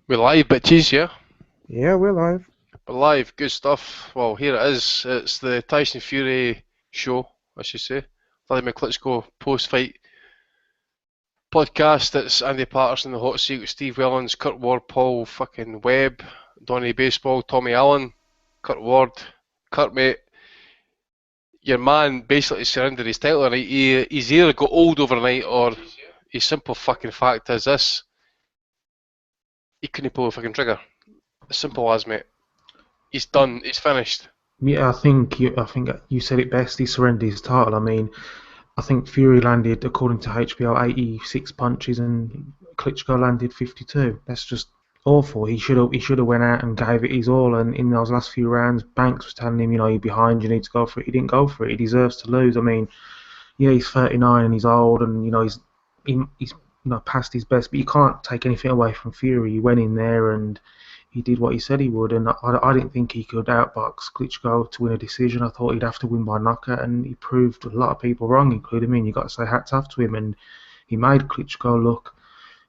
We're live, bitches, yeah? Yeah, we're live. We're live, good stuff. Well, here it is. It's the Tyson Fury show, I should say. Vladimir Klitschko post-fight podcast. It's Andy Patterson, the hot seat with Steve Wellens, Kurt Ward, Paul fucking Webb, Donny Baseball, Tommy Allen, Kurt Ward. Kurt, mate, your man basically surrendered his title tonight. He's either got old overnight or his simple fucking fact is this. He couldn't pull a fucking trigger. As simple as, mate. He's done. He's finished. Yeah, I think you said it best. He surrendered his title. I mean, I think Fury landed, according to HBO, 86 punches, and Klitschko landed 52. That's just awful. He should have went out and gave it his all. And in those last few rounds, Banks was telling him, you're behind, you need to go for it. He didn't go for it. He deserves to lose. I mean, yeah, he's 39 and he's old, and he's past his best. But you can't take anything away from Fury. He went in there and he did what he said he would, and I didn't think he could outbox Klitschko to win a decision. I thought he'd have to win by knockout, and he proved a lot of people wrong, including me. And you got to say hats off to him, and he made Klitschko look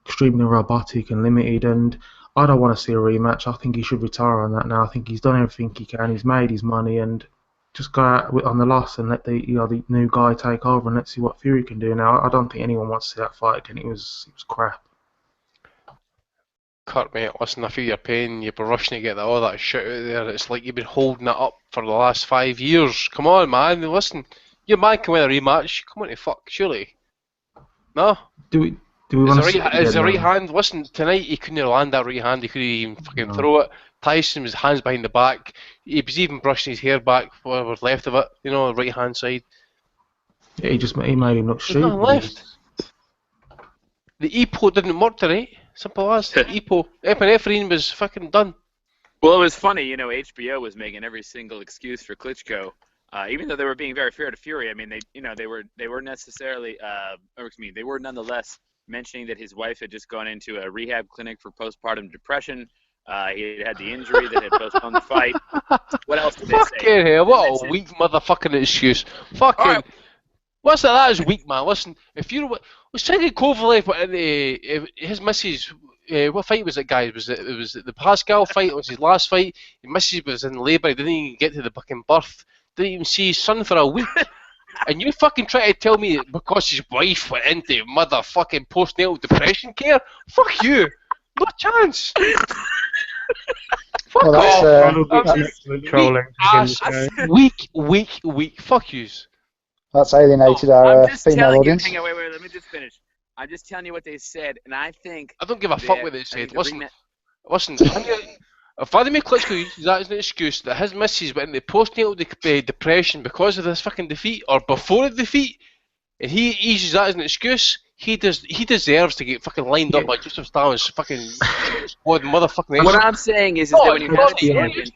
extremely robotic and limited. And I don't want to see a rematch. I think he should retire on that now. I think he's done everything he can. He's made his money, and just go out on the loss and let the new guy take over, and let's see what Fury can do now. I don't think anyone wants to see that fight again. It was crap. Kurt, mate, listen, I feel your pain. You've been rushing to get all that shit out there. It's like you've been holding it up for the last 5 years. Come on, man. Listen, your man can win a rematch. Come on to fuck, surely. No? Do we want to see it Is the again, right hand? Listen, tonight he couldn't land that right hand. He couldn't even fucking throw it. Tyson was hands behind the back. He was even brushing his hair back, whatever was left of it. The right hand side. Yeah, he made him look There's stupid. nothing left. The EPO didn't work tonight. Simple as. The EPO. Epinephrine was fucking done. Well, it was funny, HBO was making every single excuse for Klitschko, even though they were being very fair to Fury. I mean, they were necessarily, they were nonetheless mentioning that his wife had just gone into a rehab clinic for postpartum depression. He had the injury that had postponed the fight. What else did they say? Fucking hell, what a weak motherfucking excuse. Fucking. Right. What's that? That is weak, man. Listen, if you was Sergey Kovalev in his missus, what fight was it, guys? Was it the Pascal fight? It was his last fight. His missus was in labour. He didn't even get to the fucking birth. Didn't even see his son for a week. And you fucking try to tell me that because his wife went into motherfucking postnatal depression care? Fuck you. No chance. Fuck off. Weak. Fuck yous. That's alienated our female audience. Hang on, wait, let me just finish. I'm just telling you what they said, and I think... I don't give a fuck what they said. Listen, if Vladimir Klitschko uses that as an excuse that his missus went into postnatal depression because of this fucking defeat, or before the defeat, and he uses that as an excuse, he deserves to get fucking lined up by Joseph Stalin's fucking squad motherfucking. What I'm saying is that when you have a champion,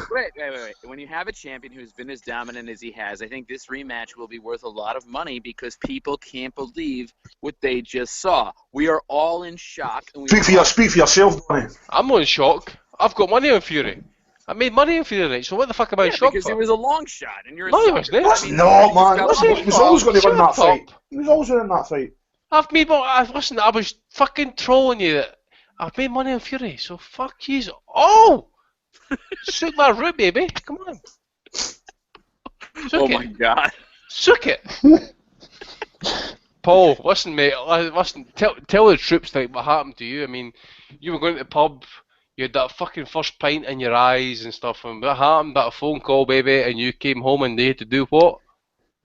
wait. When you have a champion who's been as dominant as he has, I think this rematch will be worth a lot of money because people can't believe what they just saw. We are all in shock. And Speak for yourself, Donny. I'm not in shock. I've got money on Fury. I made money on Fury tonight, so what the fuck am I in shock because for? it was a long shot, and you're no, it wasn't. No, man. He was always going to win that fight. He was always winning that fight. Listen, I was fucking trolling you. I've made money on Fury, so fuck you. Oh! Suck my root, baby. Come on. Oh my god. Suck it. Paul, listen, mate. Listen, tell the troops like what happened to you. I mean, you were going to the pub. You had that fucking first pint in your eyes and stuff, and what happened? That phone call, baby, and you came home and they had to do what?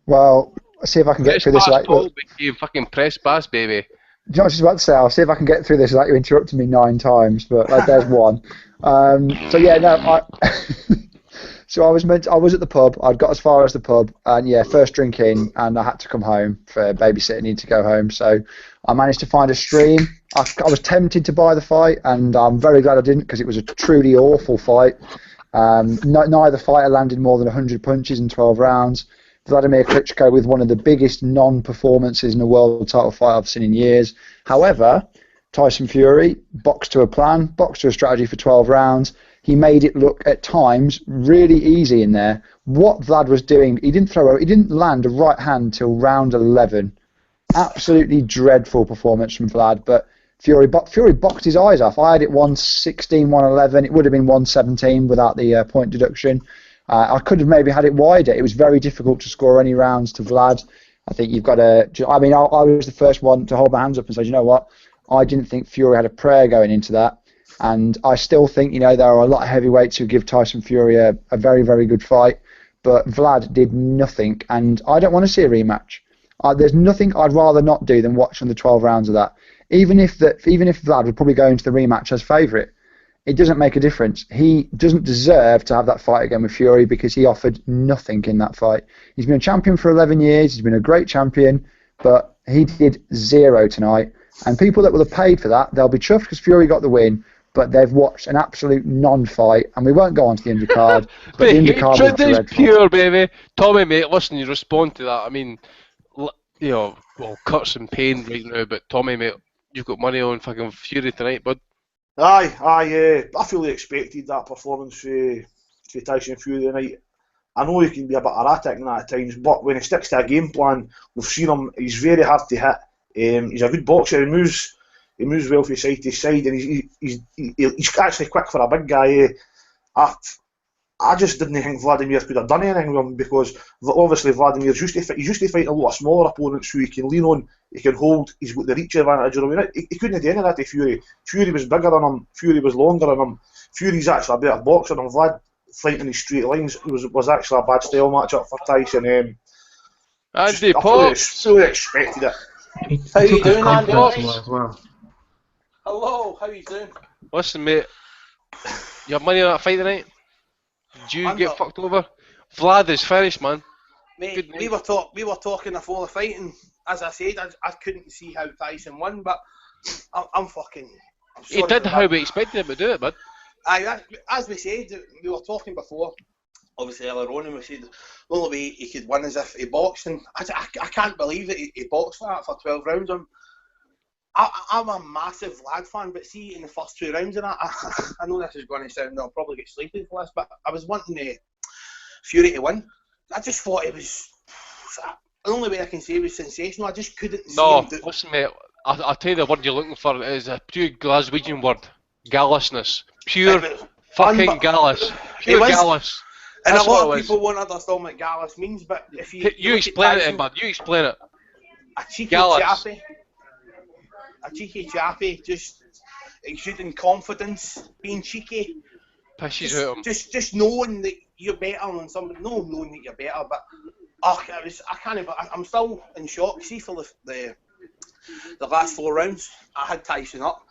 Well, let's see if I can get through this. Paul became fucking press pass, baby. Do you know what I was about to say? I'll see if I can get through this without you interrupting me 9 times, but there's one. So yeah, no. So I was at the pub. I'd got as far as the pub, and yeah, first drink in, and I had to come home for babysitting. Needed to go home, so I managed to find a stream. I was tempted to buy the fight, and I'm very glad I didn't because it was a truly awful fight. Neither fighter landed more than 100 punches in 12 rounds. Vladimir Klitschko with one of the biggest non-performances in a world title fight I've seen in years. However, Tyson Fury boxed to a plan, boxed to a strategy for 12 rounds. He made it look at times really easy in there. What Vlad was doing, he didn't land a right hand till round 11. Absolutely dreadful performance from Vlad, but Fury boxed his eyes off. I had it 116, 111. It would have been 117 without the point deduction. I could have maybe had it wider. It was very difficult to score any rounds to Vlad. I think you've got to. I mean, I was the first one to hold my hands up and say, you know what? I didn't think Fury had a prayer going into that. And I still think, you know, there are a lot of heavyweights who give Tyson Fury a very, very good fight. But Vlad did nothing. And I don't want to see a rematch. There's nothing I'd rather not do than watch on the 12 rounds of that. Even if Vlad would probably go into the rematch as favourite, it doesn't make a difference. He doesn't deserve to have that fight again with Fury because he offered nothing in that fight. He's been a champion for 11 years. He's been a great champion, but he did zero tonight. And people that will have paid for that, they'll be chuffed because Fury got the win, but they've watched an absolute non-fight. And we won't go on to the undercard. But the undercard was dreadful. Pure, baby. Tommy, mate, listen, you respond to that. I mean, you know, well, Kurt's in pain right now, but Tommy, mate, you've got money on fucking Fury tonight, bud. I fully expected that performance for Tyson Fury tonight. I know he can be a bit erratic in that at times, but when he sticks to a game plan, we've seen him. He's very hard to hit. He's a good boxer. He moves well from side to side, and he's actually quick for a big guy. I just didn't think Vladimir could have done anything with him because obviously Vladimir's used to fighting a lot of smaller opponents who he can lean on, he can hold, he's got the reach advantage. I mean, he couldn't do any of that to Fury. Fury was bigger than him, Fury was longer than him. Fury's actually a better boxer than Vlad. Fighting in straight lines was actually a bad style matchup for Tyson. Andy I Pops. fully expected it. How you doing, Andy? As well. Hello, how you doing? Listen, mate, you have money on that fight tonight? Did you get fucked over? Vlad is finished, man. Mate, we were talking before the fight, and as I said, I couldn't see how Tyson won, but I'm fucking. He did how we expected him to do it, bud. As we said, we were talking before, obviously earlier on, and we said the only way he could win is if he boxed, and I can't believe that he boxed that for 12 rounds. I'm a massive Vlad fan, but see, in the first 2 rounds of that, I know this is going to sound, I'll probably get slated for this, but I was wanting Fury to win. I just thought it was, the only way I can say it was sensational. I just couldn't see him do. Listen, mate, I'll tell you the word you're looking for is a pure Glaswegian word. Gallousness. Pure fucking gallus. Pure gallus. And a lot of people won't understand what gallus means, but if you explain it, man. You explain it. A cheeky chappy. A cheeky chappy, just exuding confidence, being cheeky. Pisses out him. Just knowing that you're better than somebody. No, knowing that you're better, but I'm still in shock. See, for the last 4 rounds, I had Tyson up,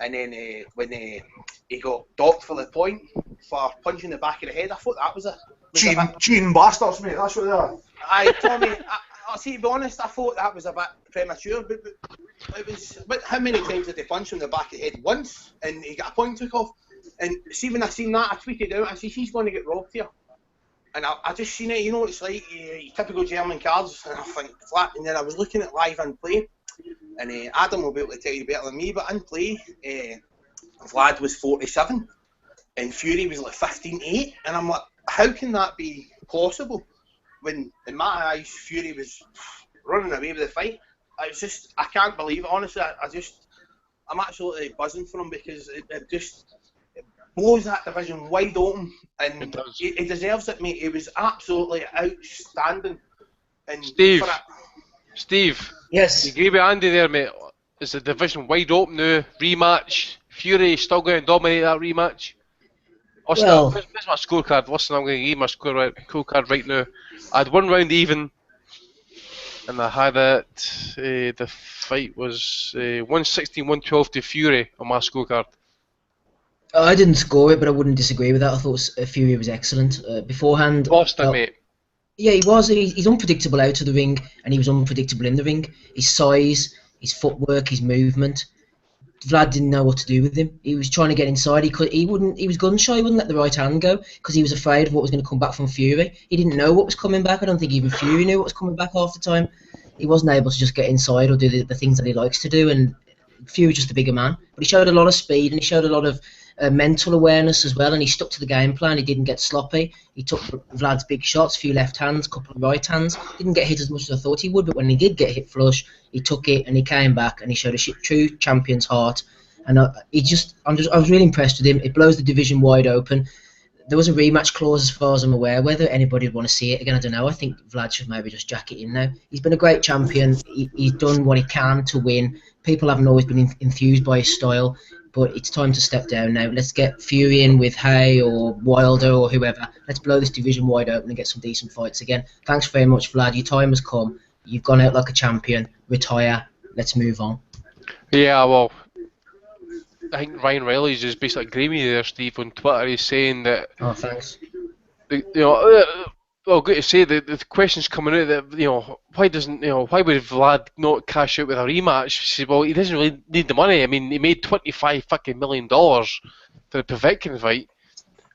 and then when he got docked for the point for punching the back of the head, I thought that was cheating bastards, mate. That's what they are. Tommy. See, to be honest, I thought that was a bit premature, but it was. But how many times did they punch him in the back of the head? Once, and he got a point took off. And see, when I seen that, I tweeted out, I said, he's going to get robbed here. And I just seen it, you know, it's like typical German cards, and I think flat. And then I was looking at live and play, and Adam will be able to tell you better than me, but in play, Vlad was 47, and Fury was like 15-8, and I'm like, how can that be possible? When, in my eyes, Fury was running away with the fight. It's just, I can't believe it, honestly. I'm absolutely buzzing for him because it just blows that division wide open, and he deserves it, mate. He was absolutely outstanding. And Steve. Yes. You agree with Andy there, mate? Is the division wide open now? Rematch? Fury still going to dominate that rematch? Well, where's my scorecard? Listen, I'm going to give my scorecard right now. I had 1 round even, and I had it. The fight was 116-112 to Fury on my scorecard. I didn't score it, but I wouldn't disagree with that. I thought Fury was excellent beforehand. Lost him, mate. Yeah, he was. He's unpredictable out of the ring, and he was unpredictable in the ring. His size, his footwork, his movement. Vlad didn't know what to do with him. He was trying to get inside. He was gun shy. He wouldn't let the right hand go because he was afraid of what was going to come back from Fury. He didn't know what was coming back. I don't think even Fury knew what was coming back half the time. He wasn't able to just get inside or do the things that he likes to do. And Fury was just a bigger man, but he showed a lot of speed and he showed a lot of mental awareness as well, and he stuck to the game plan. He didn't get sloppy. He took Vlad's big shots, a few left hands, a couple of right hands. Didn't get hit as much as I thought he would, but when he did get hit flush, he took it and he came back and he showed a true champion's heart. And I was really impressed with him. It blows the division wide open. There was a rematch clause as far as I'm aware. Whether anybody would want to see it again, I don't know. I think Vlad should maybe just jack it in now. He's been a great champion. He's done what he can to win. People haven't always been enthused by his style, but it's time to step down now. Let's get Fury in with Hay or Wilder or whoever. Let's blow this division wide open and get some decent fights again. Thanks very much, Vlad. Your time has come. You've gone out like a champion. Retire. Let's move on. Yeah, well, I think Ryan Riley's just basically agreeing with you there, Steve, on Twitter. He's saying that, Oh, thanks. well, good to say that the question's coming out that, why would Vlad not cash out with a rematch? He said, well, he doesn't really need the money. I mean, he made $25 million for the Povetkin fight.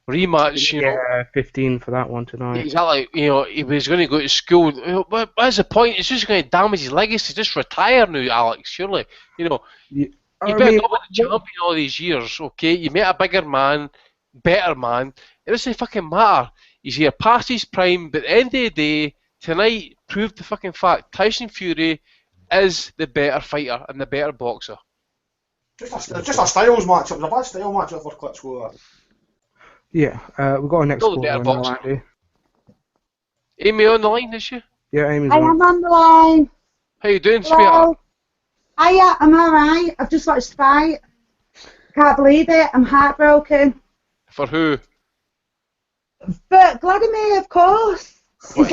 Rematch, Yeah, 15 for that one tonight. Exactly, he was going to go to school. But what's the point? It's just going to damage his legacy. Just retire now, Alex, surely. You've been a champion all these years, okay? You met a bigger man, better man. It doesn't fucking matter. He's here past his prime, but at the end of the day, tonight proved the fucking fact Tyson Fury is the better fighter and the better boxer. Just a styles match. It was a bad style match for Klitschko. Yeah, we've got our next Still the caller better on now, boxer. Andy. Amy on the line, is she? Yeah, Amy's I on. am on the line. How you doing, sweetheart? Hello. Hiya, I'm alright. I've just watched the fight. Can't believe it. I'm heartbroken. For who? But Vladimir, of course. What,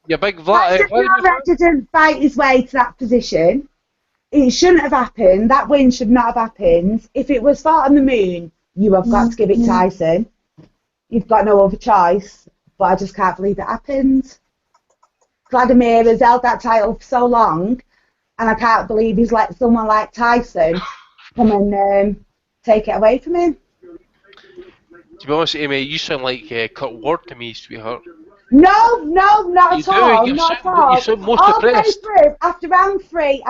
your big Vlad? Tyson didn't fight his way to that position. It shouldn't have happened. That win should not have happened. If it was fought on the moon, you have got to give it Tyson. You've got no other choice. But I just can't believe it happened. Vladimir has held that title for so long, and I can't believe he's let someone like Tyson come and take it away from him. To be honest, Amy, you sound like Kurt Ward to me, sweetheart. No, not at all. Not at all. You sound most All the way depressed. through, after round three,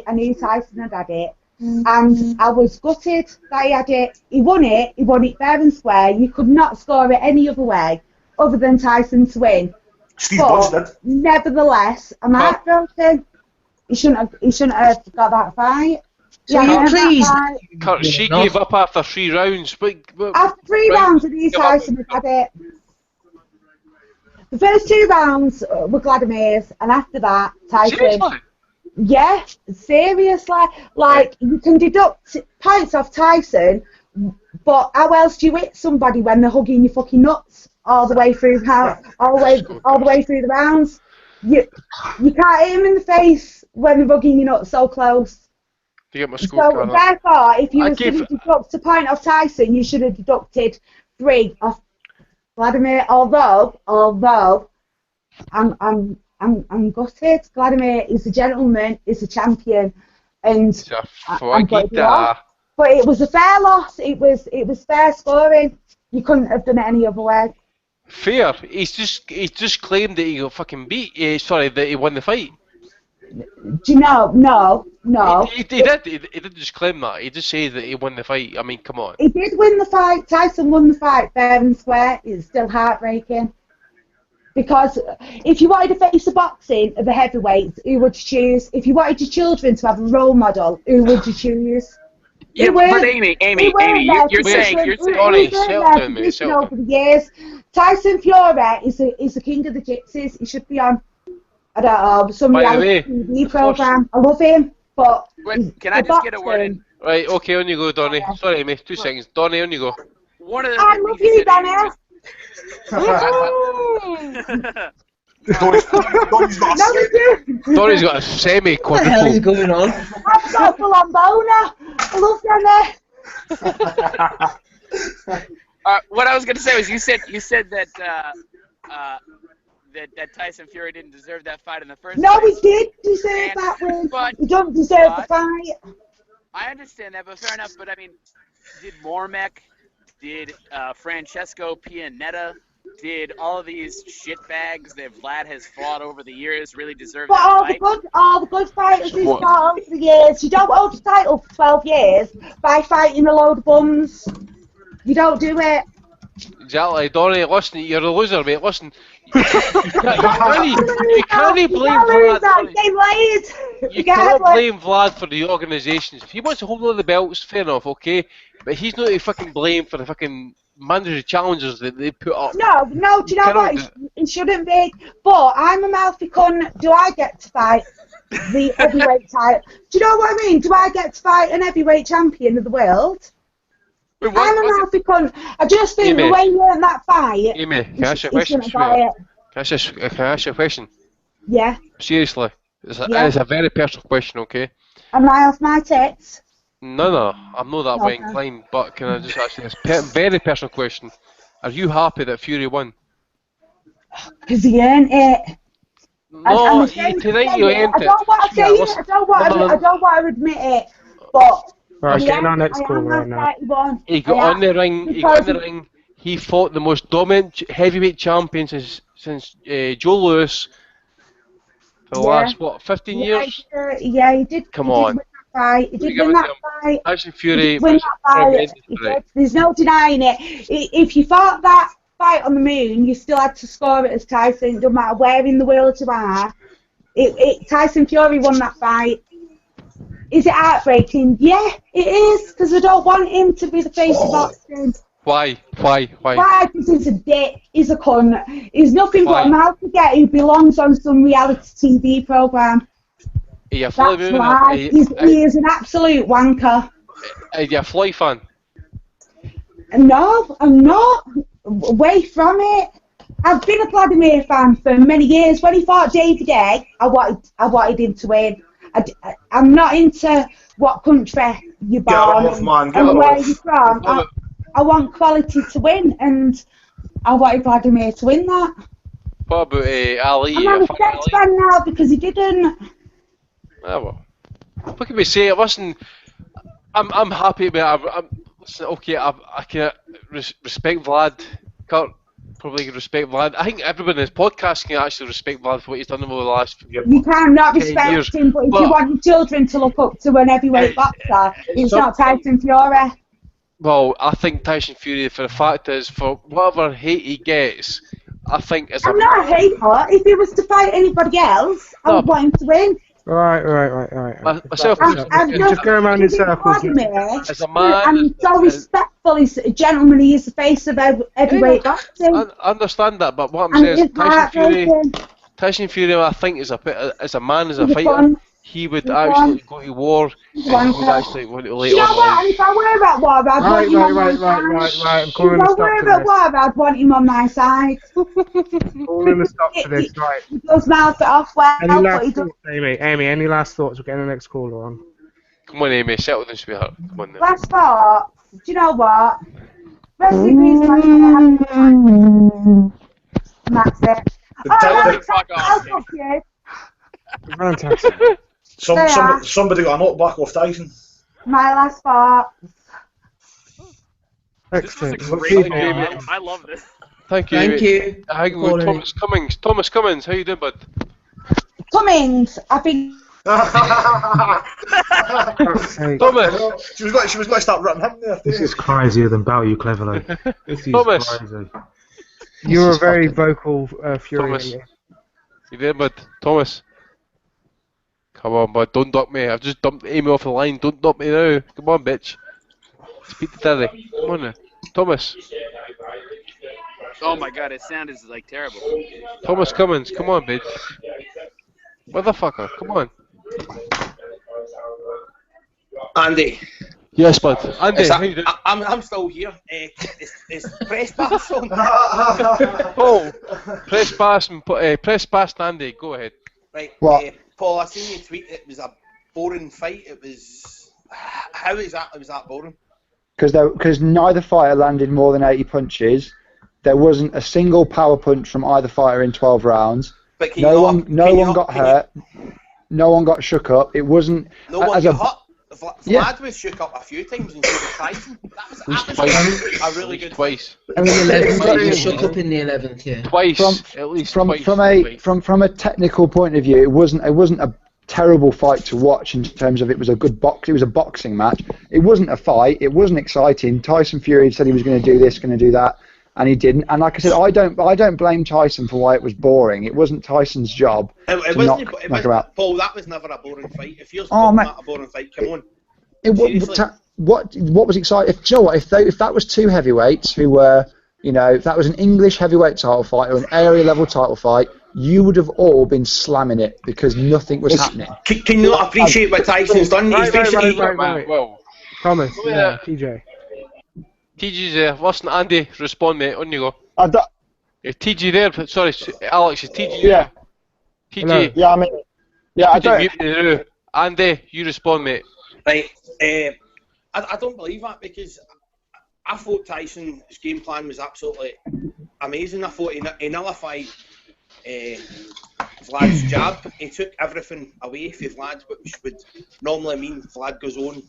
I knew Tyson had it. And I was gutted that he had it. He won it fair and square. You could not score it any other way other than Tyson to win. Steve Budge did. Nevertheless, I'm heartbroken. He shouldn't have got that fight. So you please. Kurt, she gave up after 3 rounds. After 3 rounds, I knew Tyson had it. The first 2 rounds were Vladimir's, and after that, Tyson. Seriously? Yeah, seriously. Like, you can deduct points off Tyson, but how else do you hit somebody when they're hugging your fucking nuts all the way through all the way through the rounds? You can't hit him in the face when they're hugging your nuts so close. To get my So scorecard up. therefore, if you I were going gave- to deduct a point off Tyson, you should have deducted 3 off Vladimir. Although I'm gutted. Vladimir is a gentleman, is a champion, and It's a I'm gutted he fucking lost. But it was a fair loss. It was fair scoring. You couldn't have done it any other way. Fair. He's just claimed that he got fucking beat. That he won the fight. Do you know? No. He did. He didn't just claim that. He just said that he won the fight. I mean, come on. He did win the fight. Tyson won the fight fair and square. It's still heartbreaking. Because if you wanted to face a boxing of the heavyweights, who would you choose? If you wanted your children to have a role model, who would you choose? Yeah, but Amy, you're saying over the years. Tyson Fury is the king of the gypsies. He should be on, I don't know, some By the reality way, TV program. I love him, but Wait, can I just get a word in? Right, okay, on you go, Donny. Sorry, Amy, 2 seconds. Donny, on you go. One of the I things love you you, said, Amy, Donny. Donny's got a No, we do. Donny's got a semi What the hell is quadruple. going on? I've got a full-on boner. I love Donny. what I was going to say was you said that that Tyson Fury didn't deserve that fight in the first No, place. he did deserve that win. He don't deserve the fight. I understand that, but fair enough. But I mean, did Mormek, did Francesco Pianetta, did all of these shitbags that Vlad has fought over the years really deserve But that fight? all the good fighters he's fought over the years. You don't hold the title for 12 years by fighting a load of bums. You don't do it. Exactly, Donny. Listen, you're a loser, mate. Listen, you can't blame Vlad. You cannot blame Vlad for the organisations. If he wants to hold all the belts, fair enough, okay. But he's not to fucking blame for the fucking mandatory challenges that they put up. No, do you know what? It shouldn't be. But I'm a mouthy cunt. Do I get to fight the heavyweight title? Do you know what I mean? Do I get to fight an heavyweight champion of the world? Wait, I'm a mouthy cunt. I just think the way you earned that fight. Amy, can I ask you a question? Can I ask you a question? Yeah. Seriously, it's a very personal question, okay? Am I off my tits? No, I'm not that way inclined, but can I just ask you this very personal question? Are you happy that Fury won? Because he earned it. No, tonight you earned it. I don't want to say it. I don't want to admit it. But right, getting our next call right now. He got on the ring. He fought the most dominant heavyweight champion since Joe Louis for the last 15 years. Yeah, he did. Come on. He did win that fight. Tyson Fury. There's no denying it. If you fought that fight on the moon, you still had to score it as Tyson. No matter where in the world you are. Tyson Fury won that fight. Is it heartbreaking? Yeah, it is. Because I don't want him to be the face of boxing. Why? Why? Because he's a dick. He's a cunt. He's nothing but a mouth to get who belongs on some reality TV programme. That's why. He is an absolute wanker. Are you a Floyd fan? No, I'm not. Away from it. I've been a Vladimir fan for many years. When he fought David Egg, I wanted him to win. I'm not into what country you're born and where you're from. I want quality to win, and I wanted Vladimir to win that. What about Ali? I'm a Sex fan now because he didn't. Ah, well. What can we say? Listen, I'm happy about it. Listen, okay, I can respect Vlad. Kurt probably can respect Vlad. I think everyone in this podcast can actually respect Vlad for what he's done over the last few years. You cannot respect him, but if you want your children to look up to an heavyweight boxer, it's not Tyson Fury. Well, I think Tyson Fury, for the fact is, for whatever hate he gets, I think it's I'm not a hater. If he was to fight anybody else, I would want him to win. Right. Myself, just go around in circles. As a man, I'm so respectful. He's a gentleman. He is the face of heavyweight boxing. I understand that, but what I'm saying is Tyson Fury, I think, is a man, as a fighter, he would actually go to war. He would actually want to lay on. You know what? And if I were at war, I'd want him on my side. If I were at war, I'd want him on my side. Calling a stop to this, right? He does mouth it off well. Any last thoughts, Amy? Any last thoughts? We're getting the next caller on. Come on, Amy, settle down, sweetheart. Come on now. Last thought. Do you know what? Rest in peace, and that's it. Fuck you. Fantastic. Somebody got a knockback off Tyson. My last thought. Excellent. I love this. Thank you. Thank you. Thomas Cummings, how you doing, bud? Cummings, I think. Thomas. She was going to start running him there. This is crazier than Bow You Cleverly. This is Thomas. crazy. You're a very vocal Fury. Thomas. You there, bud? Thomas. Come on, bud. Don't duck me. I've just dumped Amy off the line. Don't duck me now. Come on, bitch. Speak to Daddy. Come on now. Thomas. Oh my god, his sound is like terrible. Thomas Cummins. Come on, bitch. Motherfucker. Come on. Andy. Yes, bud. Andy, how you doing? I'm still here. Is press pass on? Oh, press past Andy. Go ahead. Right. What? Paul, I seen you tweet. It was a boring fight. It was. How is that? It was that boring? Because neither fighter landed more than 80 punches. There wasn't a single power punch from either fighter in 12 rounds. But no one got hurt. No one got shook up. It wasn't. No one got hurt. Vlad was shook up a few times and so was Tyson. That was a really good twice. And the 11th, he was shook up in the 11th, yeah. Twice, at least twice. From a technical point of view, it wasn't terrible fight to watch in terms of it was a good box. It was a boxing match. It wasn't a fight. It wasn't exciting. Tyson Fury said he was going to do this, going to do that, and he didn't. And like I said, I don't blame Tyson for why it was boring. It wasn't Tyson's job It to wasn't, knock him out. Paul, that was never a boring fight. If yours Oh, was man. not a boring fight, come on. What was exciting? Do you know what? If that was two heavyweights who were, if that was an English heavyweight title fight or an area level title fight, you would have all been slamming it because nothing was happening. Can you not appreciate what Tyson's done? He's basically... Right. Well, Thomas, yeah. TJ. TG's there. Listen, Andy, respond, mate. On you go. Is TG there? Sorry, Alex, is TG Yeah. there? Hello. TG. Yeah, I mean, yeah, I don't. Andy, you respond, mate. Right. I don't believe that because I thought Tyson's game plan was absolutely amazing. I thought he nullified Vlad's jab. He took everything away from Vlad, which would normally mean Vlad goes on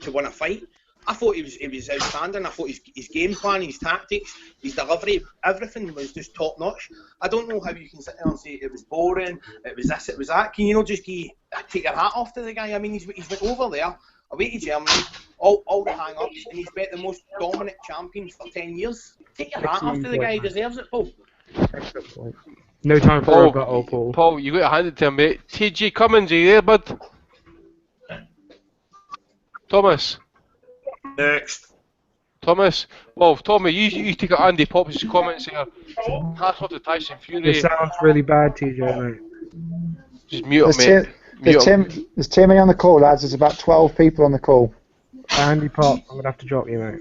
to win a fight. I thought he was outstanding. I thought his game plan, his tactics, his delivery, everything was just top notch. I don't know how you can sit there and say it was boring, it was this, it was that. Can you not just take your hat off to the guy? I mean, he's went over there, away to Germany, all the hang-ups, and he's bet the most dominant champion for 10 years. Take your hat off to the guy, he deserves it, Paul. No time for Paul, a battle, Paul. Paul, you got to hand it to him, mate. TG Cummins, are you there, bud? Thomas. Next. Thomas. Well, Tommy, you take out Andy Pop's comments here. Hats off to Tyson Fury. It sounds really bad, TJ, mate. Just mute him, mate. There's too many on the call, lads. There's about 12 people on the call. Andy Pop, I'm gonna have to drop you, mate.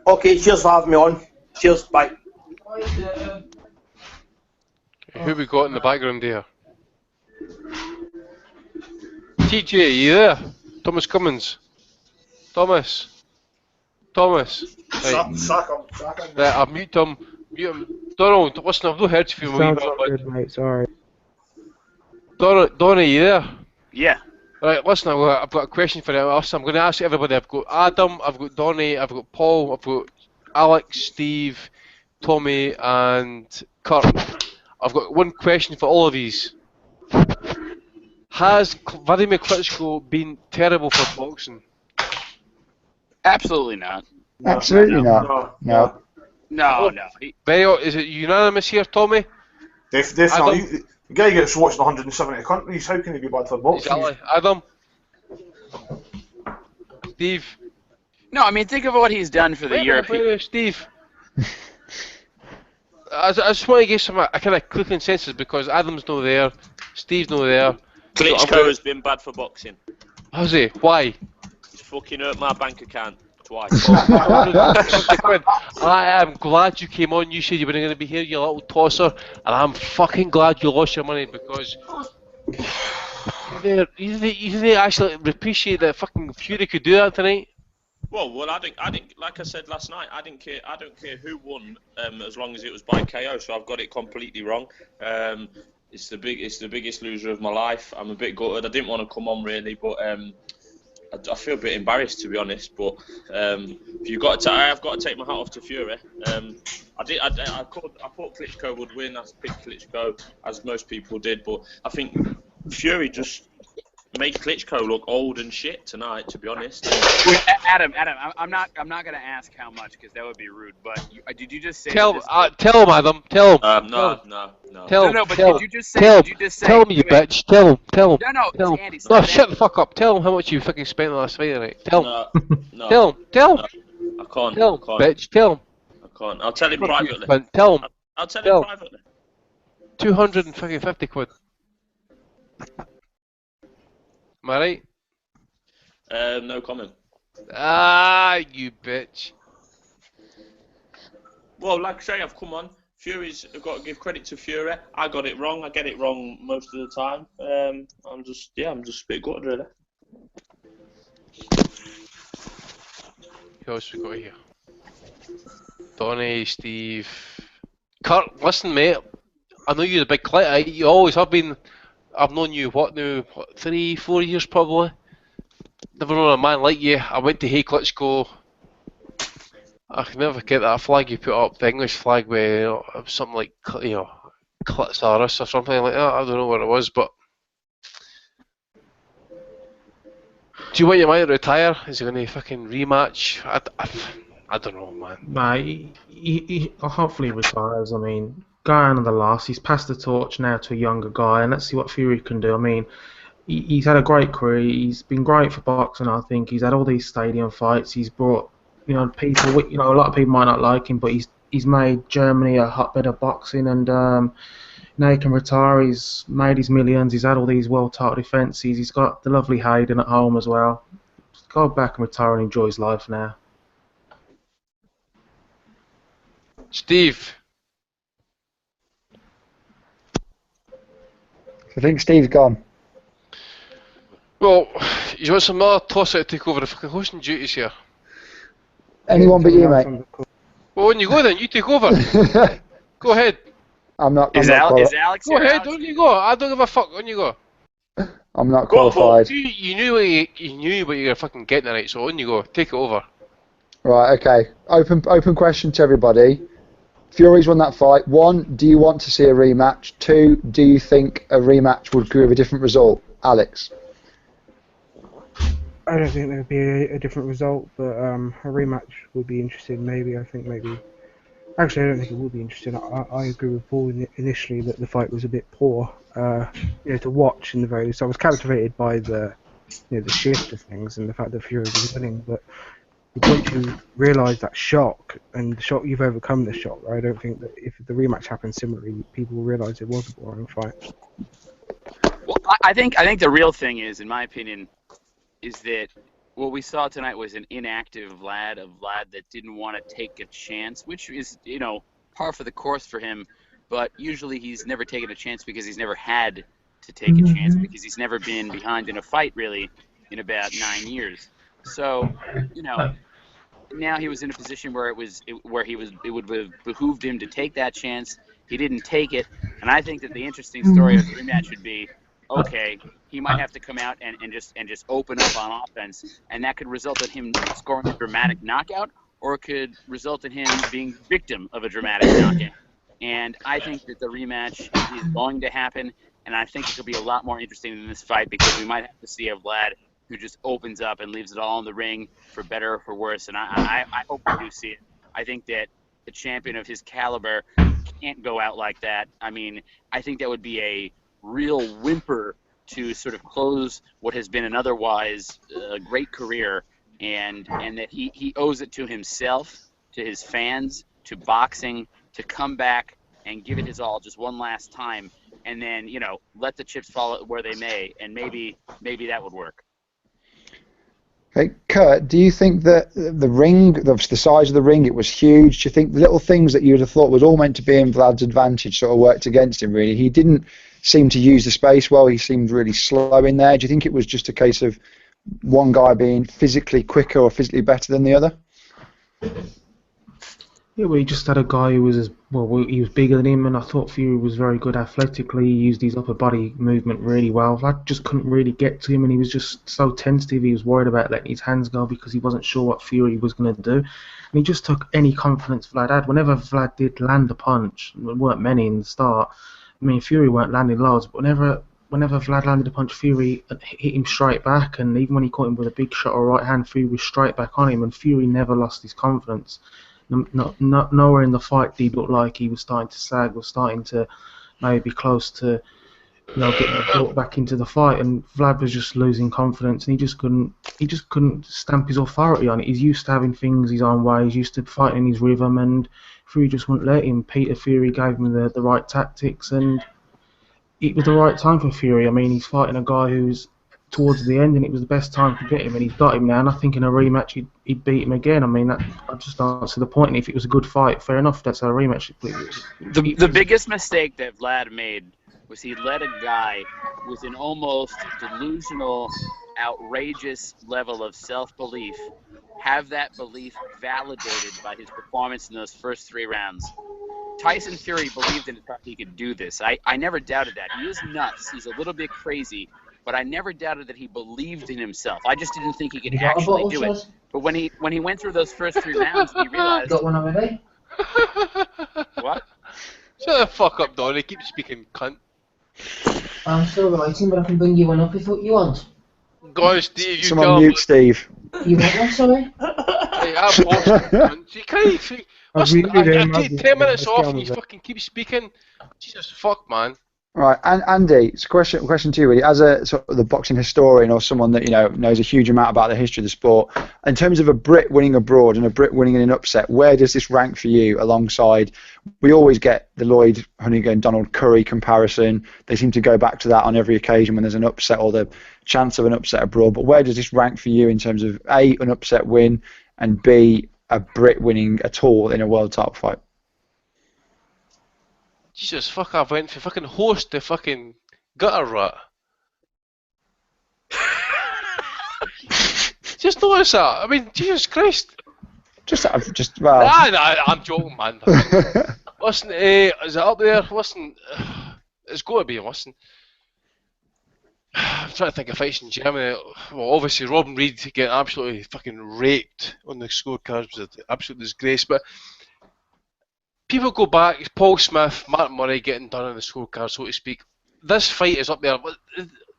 Okay, cheers for having me on. Cheers, bye. Who we got in the background here? TJ, are you there? Thomas Cummins. Thomas. Right. Sack him. Right, I'll mute him. Donald, listen, I've not heard you for a Sounds while, not but good, mate. Sorry. Donald, are you there? Yeah. Right, listen, I've got a question for us. I'm going to ask everybody. I've got Adam, I've got Donny, I've got Paul, I've got Alex, Steve, Tommy, and Kurt. I've got one question for all of these. Has Vladimir Klitschko been terrible for boxing? Absolutely not. Absolutely not. No. No. Is it unanimous here, Tommy? Definitely. The guy gets watched in 170 countries. How can he be bad for boxing? Exactly. Adam? Steve? No, I mean, think of what he's done for the European. Steve. I just want to get some a kind of clear consensus because Adam's not there, Steve's not there. Klitschko has been bad for boxing. Has he? Why? He's fucking hurt my bank account twice. I am glad you came on. You said you weren't going to be here, you little tosser, and I'm fucking glad you lost your money because you didn't actually appreciate that fucking Fury could do that tonight. Well, I think, like I said last night, I don't care who won, as long as it was by KO. So I've got it completely wrong. It's the biggest loser of my life. I'm a bit gutted. I didn't want to come on really, but I feel a bit embarrassed to be honest. But I have got to take my hat off to Fury. I thought Klitschko would win. I picked Klitschko, as most people did, but I think Fury just made Klitschko look old and shit tonight, to be honest. Wait, Adam, I'm not gonna ask how much because that would be rude. But did you just say? Tell him, Adam. Tell him. No. Tell him. No, but tell did you just say? Tell Did you just say? Tell me, you bitch. Tell him. No, Tell him. Andy. No, shut the fuck up. Tell him how much you fucking spent last Friday night. Tell him. No. Tell him. No, I can't. Tell him, bitch. Tell him. I can't. I'll tell him privately. Tell him. I'll tell him privately. 250 quid. Am I right? No comment. You bitch. Well, like I say, I've come on. I've got to give credit to Fury. I got it wrong. I get it wrong most of the time. I'm just a bit gutted, really. Who else we got here? Donny, Steve, Kurt. Listen, mate. I know you're a big Clit. You always have been. I've known you 3-4 years probably. Never known a man like you. I went to Hey Klitschko. I can never forget that flag you put up, the English flag with something like Clitsaurus or something like that. I don't know what it was, but do you want your man to retire? Is he going to fucking rematch? I don't know, man. Nah, he hopefully retires. I mean, guy on the last, he's passed the torch now to a younger guy, and let's see what Fury can do. I mean, he's had a great career. He's been great for boxing. I think he's had all these stadium fights. He's brought, people. A lot of people might not like him, but he's made Germany a hotbed of boxing, and now he can retire. He's made his millions. He's had all these world title defences. He's got the lovely Hayden at home as well. Just go back and retire and enjoy his life now. Steve. I think Steve's gone. Well, you want some more toss out to take over the fucking hosting duties here? Anyone but you, mate. Well, when you go then, you take over. Go ahead. I'm not. Is Alex? Go ahead, don't you go? I don't give a fuck. On you go. I'm not qualified. You knew what you were fucking getting tonight, so on you go. Take it over. Right. Okay. Open question to everybody. Fury's won that fight. 1, do you want to see a rematch? 2, do you think a rematch would give a different result? Alex? I don't think there would be a different result, but a rematch would be interesting. Maybe. Actually, I don't think it would be interesting. I agree with Paul initially that the fight was a bit poor. To watch in the very least. I was captivated by the shift of things and the fact that Fury was winning, but once you realise that shock and the shock you've overcome the shock, I don't think that if the rematch happens similarly, people will realise it was a boring fight. Well, I think the real thing is, in my opinion, is that what we saw tonight was an inactive Vlad, a Vlad that didn't want to take a chance, which is, par for the course for him. But usually he's never taken a chance because he's never had to take a chance because he's never been behind in a fight, really, in about 9 years. So, now he was in a position where it would have behooved him to take that chance. He didn't take it, and I think that the interesting story of the rematch would be, okay, he might have to come out and just open up on offense, and that could result in him scoring a dramatic knockout, or it could result in him being victim of a dramatic knockout. And I think that the rematch is going to happen, and I think it could be a lot more interesting than this fight because we might have to see a Vlad who just opens up and leaves it all in the ring for better or for worse. And I hope we do see it. I think that a champion of his caliber can't go out like that. I mean, I think that would be a real whimper to sort of close what has been an otherwise great career, and that he owes it to himself, to his fans, to boxing, to come back and give it his all just one last time, and then, let the chips fall where they may, and maybe that would work. Hey, Kurt, do you think that the ring, the size of the ring, it was huge? Do you think the little things that you would have thought was all meant to be in Vlad's advantage sort of worked against him, really? He didn't seem to use the space well. He seemed really slow in there. Do you think it was just a case of one guy being physically quicker or physically better than the other? Yeah, well, he just had a guy who was he was bigger than him, and I thought Fury was very good athletically. He used his upper body movement really well. I just couldn't really get to him, and he was just so tentative. He was worried about letting his hands go because he wasn't sure what Fury was going to do. And he just took any confidence Vlad had. Whenever Vlad did land a punch, there weren't many in the start. I mean, Fury weren't landing loads, but whenever Vlad landed a punch, Fury hit him straight back, and even when he caught him with a big shot or right hand, Fury was straight back on him, and Fury never lost his confidence. Nowhere in the fight did he look like he was starting to sag or starting to maybe be close to getting brought back into the fight, and Vlad was just losing confidence, and he just couldn't stamp his authority on it. He's used to having things his own way, he's used to fighting in his rhythm, and Fury just wouldn't let him. Peter Fury gave him the right tactics, and it was the right time for Fury. I mean, he's fighting a guy who's towards the end, and it was the best time to get him, and he's got him now, and I think in a rematch he'd beat him again. I mean, I just don't see the point, and if it was a good fight, fair enough, that's a rematch. The biggest mistake that Vlad made was he let a guy with an almost delusional, outrageous level of self-belief have that belief validated by his performance in those first 3 rounds. Tyson Fury believed in himself he could do this. I never doubted that. He is nuts. He's a little bit crazy, but I never doubted that he believed in himself. I just didn't think he could actually do it. But when he went through those first 3 rounds, he realized. Got one over there? What? Shut the fuck up, Donny. Keep speaking, cunt. I'm still writing, but I can bring you one up if you want. Go on, Steve. You Someone tell mute me. Steve. You want one, sorry? Hey, I'm lost, cunt. You can't. Listen, I take 10 minutes off and you fucking keep speaking. Jesus fuck, man. Right, and Andy, it's a question to you really, as a sort of the boxing historian or someone that knows a huge amount about the history of the sport. In terms of a Brit winning abroad and a Brit winning in an upset, where does this rank for you? Alongside, we always get the Lloyd Honeyghan Donald Curry comparison. They seem to go back to that on every occasion when there's an upset or the chance of an upset abroad. But where does this rank for you in terms of A, an upset win, and B, a Brit winning at all in a world title fight? Jesus fuck, I went for fucking host the fucking gutter rat. Just notice that. I mean, Jesus Christ. Well. Nah, I'm joking, man. Listen, is it up there? Listen, it's got to be. Listen, I'm trying to think of fights in Germany. Well, obviously, Robin Reed getting absolutely fucking raped on the scorecards was an absolute disgrace. But people go back, Paul Smith, Mark Murray getting done on the scorecard, so to speak. This fight is up there.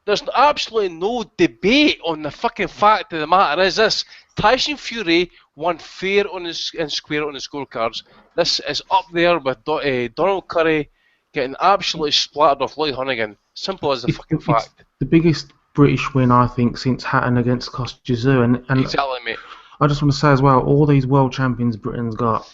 There's absolutely no debate on the fucking fact of the matter is this. Tyson Fury won fair and square on the scorecards. This is up there with Donald Curry getting absolutely splattered off Lloyd Honeyghan. Simple as the fucking fact. The biggest British win, I think, since Hatton against Costa-Gazoo. And exactly, mate. I just want to say as well, all these world champions Britain's got,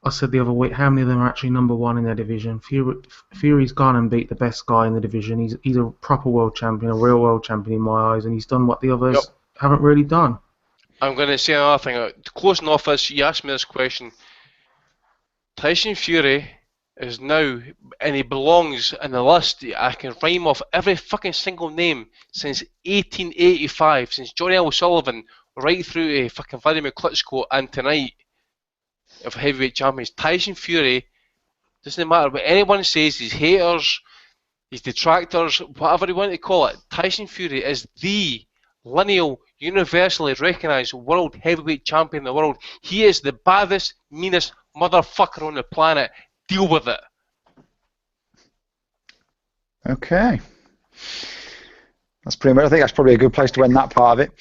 I said the other week, how many of them are actually number one in their division? Fury's gone and beat the best guy in the division. He's a proper world champion, a real world champion in my eyes, and he's done what the others haven't really done. I'm going to say another thing. Closing off this, you asked me this question. Tyson Fury is now, and he belongs in the list. I can rhyme off every fucking single name since 1885, since Johnny O'Sullivan, right through to fucking Vladimir Klitschko, and tonight of heavyweight champions. Tyson Fury, doesn't matter what anyone says, his haters, his detractors, whatever you want to call it, Tyson Fury is the lineal, universally recognised world heavyweight champion in the world. He is the baddest, meanest motherfucker on the planet. Deal with it. Okay. That's pretty much, I think that's probably a good place to end that part of it.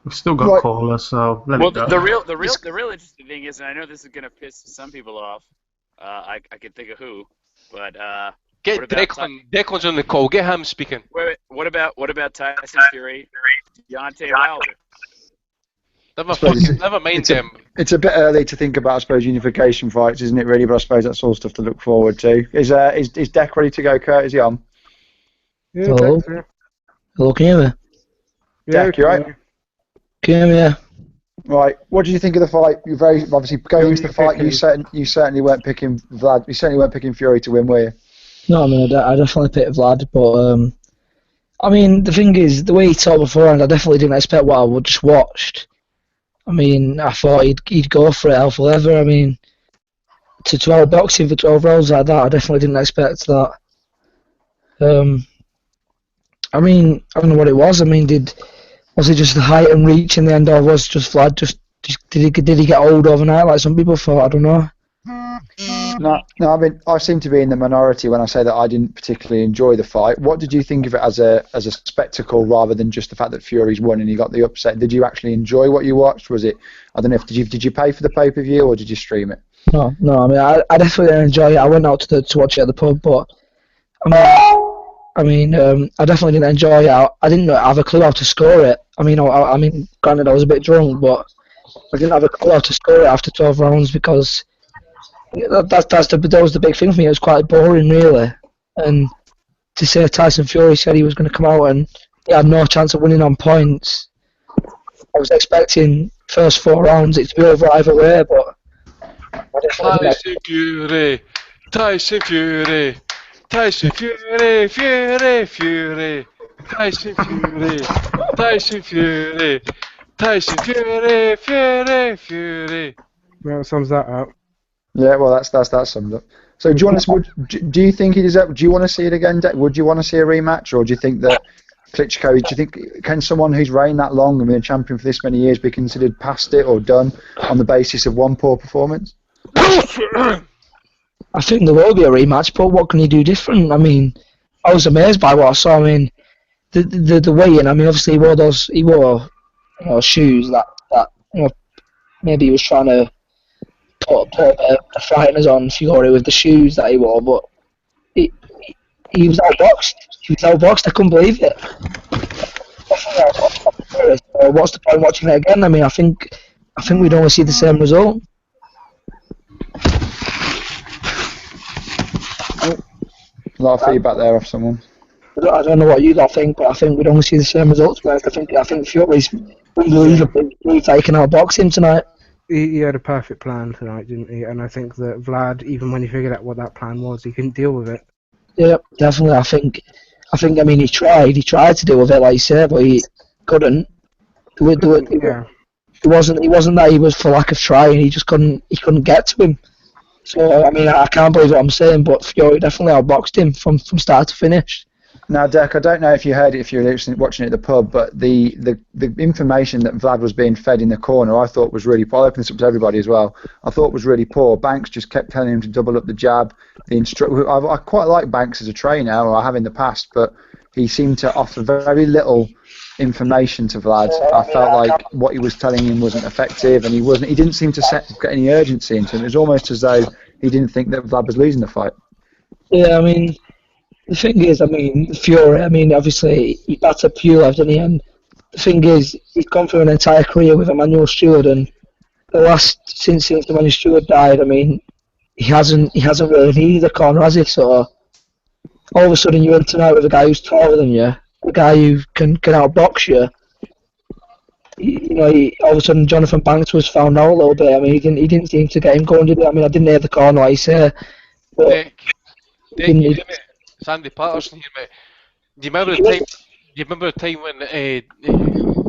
We've still got callers, so let it go. The real interesting thing is, and I know this is going to piss some people off. I can think of who, but get Declan. Declan's on the call. Get him speaking. Wait, what about Tyson Fury, Deontay Wilder? Never mind them. It's a bit early to think about, I suppose, unification fights, isn't it? Really, but I suppose that's all stuff to look forward to. Is Deck ready to go, Kurt? Is he on? Yeah, hello. Hello, can you hear me? Deck, you right? Can you hear me? Yeah. Right. What did you think of the fight? You very obviously going into the fight. You certainly weren't picking Vlad. You certainly weren't picking Fury to win, were you? No, I mean I definitely picked Vlad, but I mean the thing is the way he talked beforehand, I definitely didn't expect what I just watched. I mean, I thought he'd go for it hell for leather. I mean, to outboxing for 12 rounds like that, I definitely didn't expect that. I mean, I don't know what it was. I mean, was it just the height and reach in the end, or was just Vlad did he get old overnight like some people thought? I don't know. No. I mean, I seem to be in the minority when I say that I didn't particularly enjoy the fight. What did you think of it as a spectacle rather than just the fact that Fury's won and he got the upset? Did you actually enjoy what you watched? Was it? I don't know. Did you pay for the pay-per-view or did you stream it? No. I mean, I definitely didn't enjoy it. I went out to watch it at the pub, but I definitely didn't enjoy it. I didn't have a clue how to score it. I mean, granted, I was a bit drunk, but I didn't have a clue how to score it after 12 rounds because that was the big thing for me. It was quite boring, really. And to say Tyson Fury said he was going to come out and he had no chance of winning on points, I was expecting first 4 rounds it to be over either way, but Tyson Fury, Tyson Fury, Tyson Fury, Fury, Tyson Fury, Tyson Fury, Tyson Fury, Fury. Well, that sums that up. Yeah, well, that's that summed up. So, do you think he deserves? Do you want to see it again? Would you want to see a rematch, or do you think that Klitschko? Do you think can someone who's reigned that long and been a champion for this many years be considered past it or done on the basis of one poor performance? I think there will be a rematch, but what can he do different? I mean, I was amazed by what I saw. I mean, the weigh-in. I mean, obviously he wore shoes that maybe he was trying to put a frighteners on Fury with the shoes that he wore, but he, he was outboxed. He was outboxed. I couldn't believe it. So what's the point watching it again? I mean, I think we'd only see the same result. A lot of feedback there off someone. I don't know what you lot think, but I think we'd only see the same results. Whereas I think Fury's unbelievably taking outboxed him tonight. He had a perfect plan tonight, didn't he? And I think that Vlad, even when he figured out what that plan was, he couldn't deal with it. Yeah, definitely. I think. I mean, he tried to deal with it, like you said, but he couldn't. Yeah. It wasn't that he was for lack of trying. He just couldn't. He couldn't get to him. So I mean, I can't believe what I'm saying, but Fury definitely outboxed him from start to finish. Now, Dirk, I don't know if you heard it if you were watching it at the pub, but the information that Vlad was being fed in the corner, I thought was really poor. I opened this up to everybody as well. I thought was really poor. Banks just kept telling him to double up the jab. I quite like Banks as a trainer, or I have in the past, but he seemed to offer very little information to Vlad. I felt like what he was telling him wasn't effective, and he didn't seem to get any urgency into him. It was almost as though he didn't think that Vlad was losing the fight. Yeah, I mean. The thing is, I mean, Fury, I mean, obviously, he battered Pulev, didn't he? And the thing is, he's gone through an entire career with Emmanuel Stewart, and since Emmanuel Stewart died, I mean, he hasn't really needed a corner, has he? So, all of a sudden, you're in tonight with a guy who's taller than you, a guy who can outbox you. All of a sudden, Jonathan Banks was found out a little bit. I mean, he didn't seem to get him going, did he? I mean, I didn't hear the corner, like you say. But Sandy Patterson here, mate. Do you remember the time when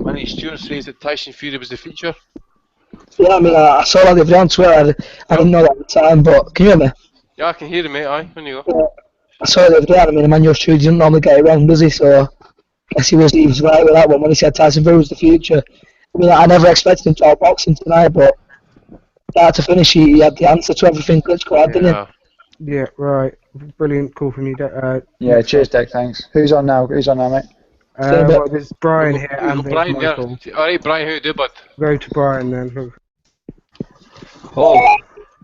Manny Stewart says that Tyson Fury was the feature? Yeah, I mean, I saw that the other day on Twitter. I didn't know that at the time, but can you hear me? Yeah, I can hear you, mate. Aye, when you go. Yeah, I saw it the other day. I mean, Emmanuel Stewart doesn't normally get it wrong, does he? So I guess he was right with that one when he said Tyson Fury was the future. I mean, I never expected him to outbox him tonight, but start to finish, he had the answer to everything Klitschko had, didn't he? Yeah, right. Brilliant call from you. Yeah, cheers, Dick. Thanks. Who's on now, mate? Well, there's Brian here and there's Brian Michael. there. All right, Brian, how you doing, bud? Go to Brian then. Hello.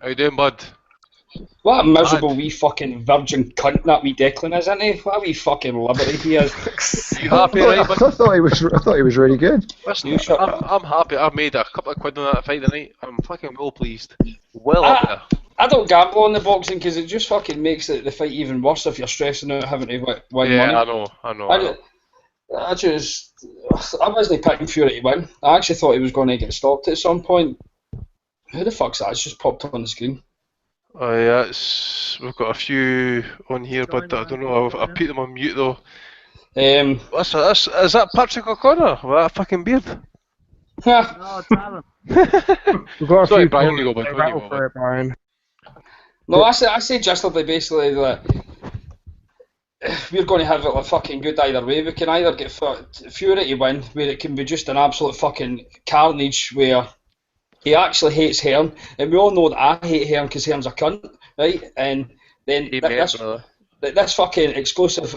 How you doing, bud? What a miserable wee fucking virgin cunt that wee Declan is, isn't he? What a wee fucking liberty he is. You happy, right, bud? I thought he was really good. Listen, I'm happy. I've made a couple of quid on that fight tonight. I'm fucking well pleased. Well up there. I don't gamble on the boxing because it just fucking makes the fight even worse if you're stressing out having to win money. Yeah, I know. I wasn't picking Fury to win. I actually thought he was going to get stopped at some point. Who the fuck's that? It's just popped up on the screen. Oh yeah, we've got a few on here, but I don't know. I'll put them on mute though. Is that Patrick O'Connor with that fucking beard? Oh, Talon. We've got a Sorry, few Brian, calls. you go, bud. Rattle for it, Brian. No, I say justly basically that we're going to have it fucking good either way. We can either get Fury to win, where it can be just an absolute fucking carnage where he actually hates Hearn, and we all know that I hate Hearn because Hearn's a cunt, right? And then this fucking exclusive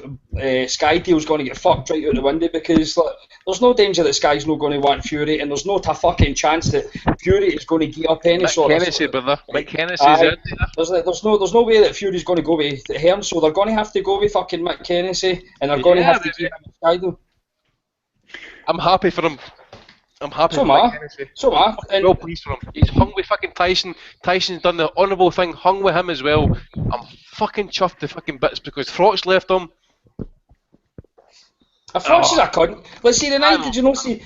Sky deal's going to get fucked right out the window because there's no danger that Sky's not going to want Fury, and there's not a fucking chance that Fury is going to get up any sort of... Mick Hennessy's in there. There's no way that Fury's going to go with Hearn, so they're going to have to go with fucking Mick Hennessy, and they're going to have to keep him Sky deal. I'm happy for him. I'm happy so for Mick Hennessy. So am I. Well pleased for him. He's hung with fucking Tyson. Tyson's done the honourable thing, hung with him as well. I'm fucking chuffed to fucking bits because Froch left him. Froch is a cunt. Let's see the night. Did you not see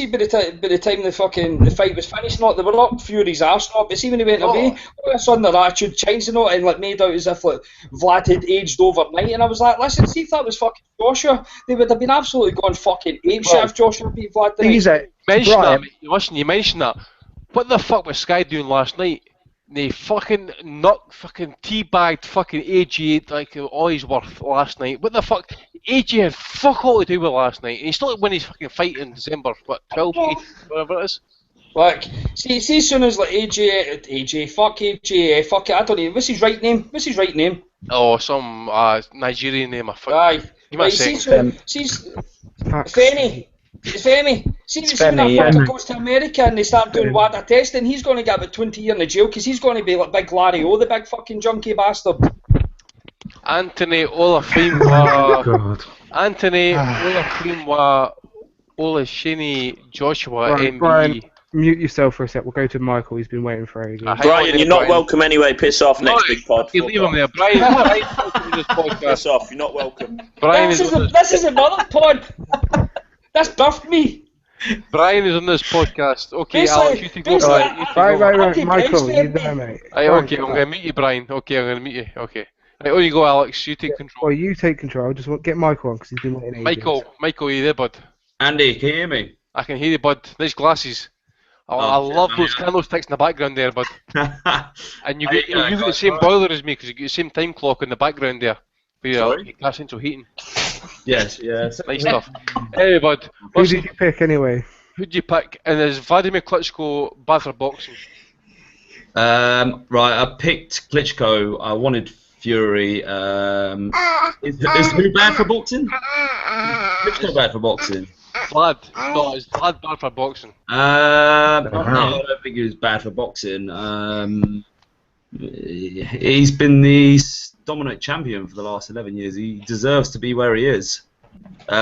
by the time the fight was finished? Not they were up Fury's arse, not. But see when he went away, all of a sudden their attitude changed and made out as if Vlad had aged overnight. And I was like, listen, see if that was fucking Joshua, they would have been absolutely gone fucking apeshit if Joshua beat Vlad. You mentioned that. What the fuck was Sky doing last night? They fucking teabagged fucking AJ like all he's worth last night. What the fuck? AJ had fuck all to do with last night. And he's still when he's fucking fight in December, 12th, whatever it is. Like, see, as soon as like AJ, fuck AJ, fuck it, I don't know. What's his right name? Oh, some Nigerian name. I forgot. Aye. Give me a Right, second. Femi. Is it Femi? See when that fucker goes to America and they start doing WADA testing, he's going to get about 20 years in the jail because he's going to be like Big Larry O, the big fucking junkie bastard. Anthony Olafimwa. God. Anthony Olafimwa Olashini Joshua MB. Brian, mute yourself for a sec. We'll go to Michael. He's been waiting for ages. Brian, you're not welcome anyway. Piss off next big pod. You leave him there, Brian. Welcome to this podcast. Piss off. You're not welcome. Brian this is another pod. That's buffed me. Brian is on this podcast. Okay, Alex, you can go. Right, Michael, you there, mate? Right, okay, I'm going to meet you, Brian. Okay, I'm going to meet you. Okay. Right, on you go, Alex. You take control. Well, you take control. Just get Michael on because he's been waiting ages. Michael, you there, bud? Andy, can you hear me? I can hear you, bud. Nice glasses. I love those candlesticks in the background there, bud. And you got the same boiler as me because you got the same time clock in the background there. For your gas central heating. Yes, yes. Nice stuff. Hey, bud. Who did you pick anyway? Who did you pick? And is Vladimir Klitschko bad for boxing? Right, I picked Klitschko. I wanted Fury. Is who bad for boxing? Klitschko bad for boxing. Vlad. No, is Vlad bad for boxing? I don't think he was bad for boxing. He's been the dominant champion for the last 11 years. He deserves to be where he is. I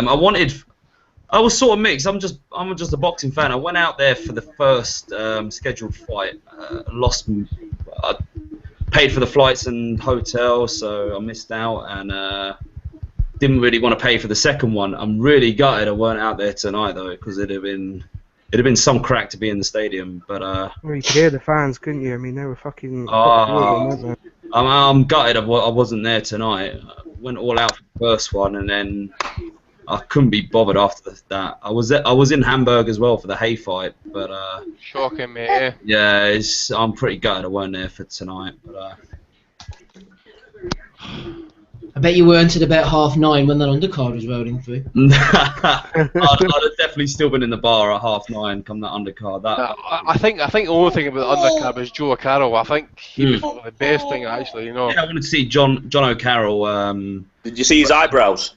was sort of mixed. I'm just a boxing fan. I went out there for the first scheduled fight. I paid for the flights and hotel, so I missed out, and didn't really want to pay for the second one. I'm really gutted I weren't out there tonight though, because it'd have been some crack to be in the stadium. But well, you could hear the fans, couldn't you? I mean, they were fucking. I'm gutted I wasn't there tonight. I went all out for the first one, and then I couldn't be bothered after that. I was in Hamburg as well for the hay fight, but shocking, mate. Yeah, I'm pretty gutted I weren't there for tonight. But I bet you weren't at about 9:30 when that undercard was rolling through. I'd have definitely still been in the bar at 9:30 come that undercard. I think the only thing about the undercard was Joe O'Carroll. I think he was one of the best thing actually, you know. Yeah, I wanted to see John O'Carroll. Did you see his eyebrows?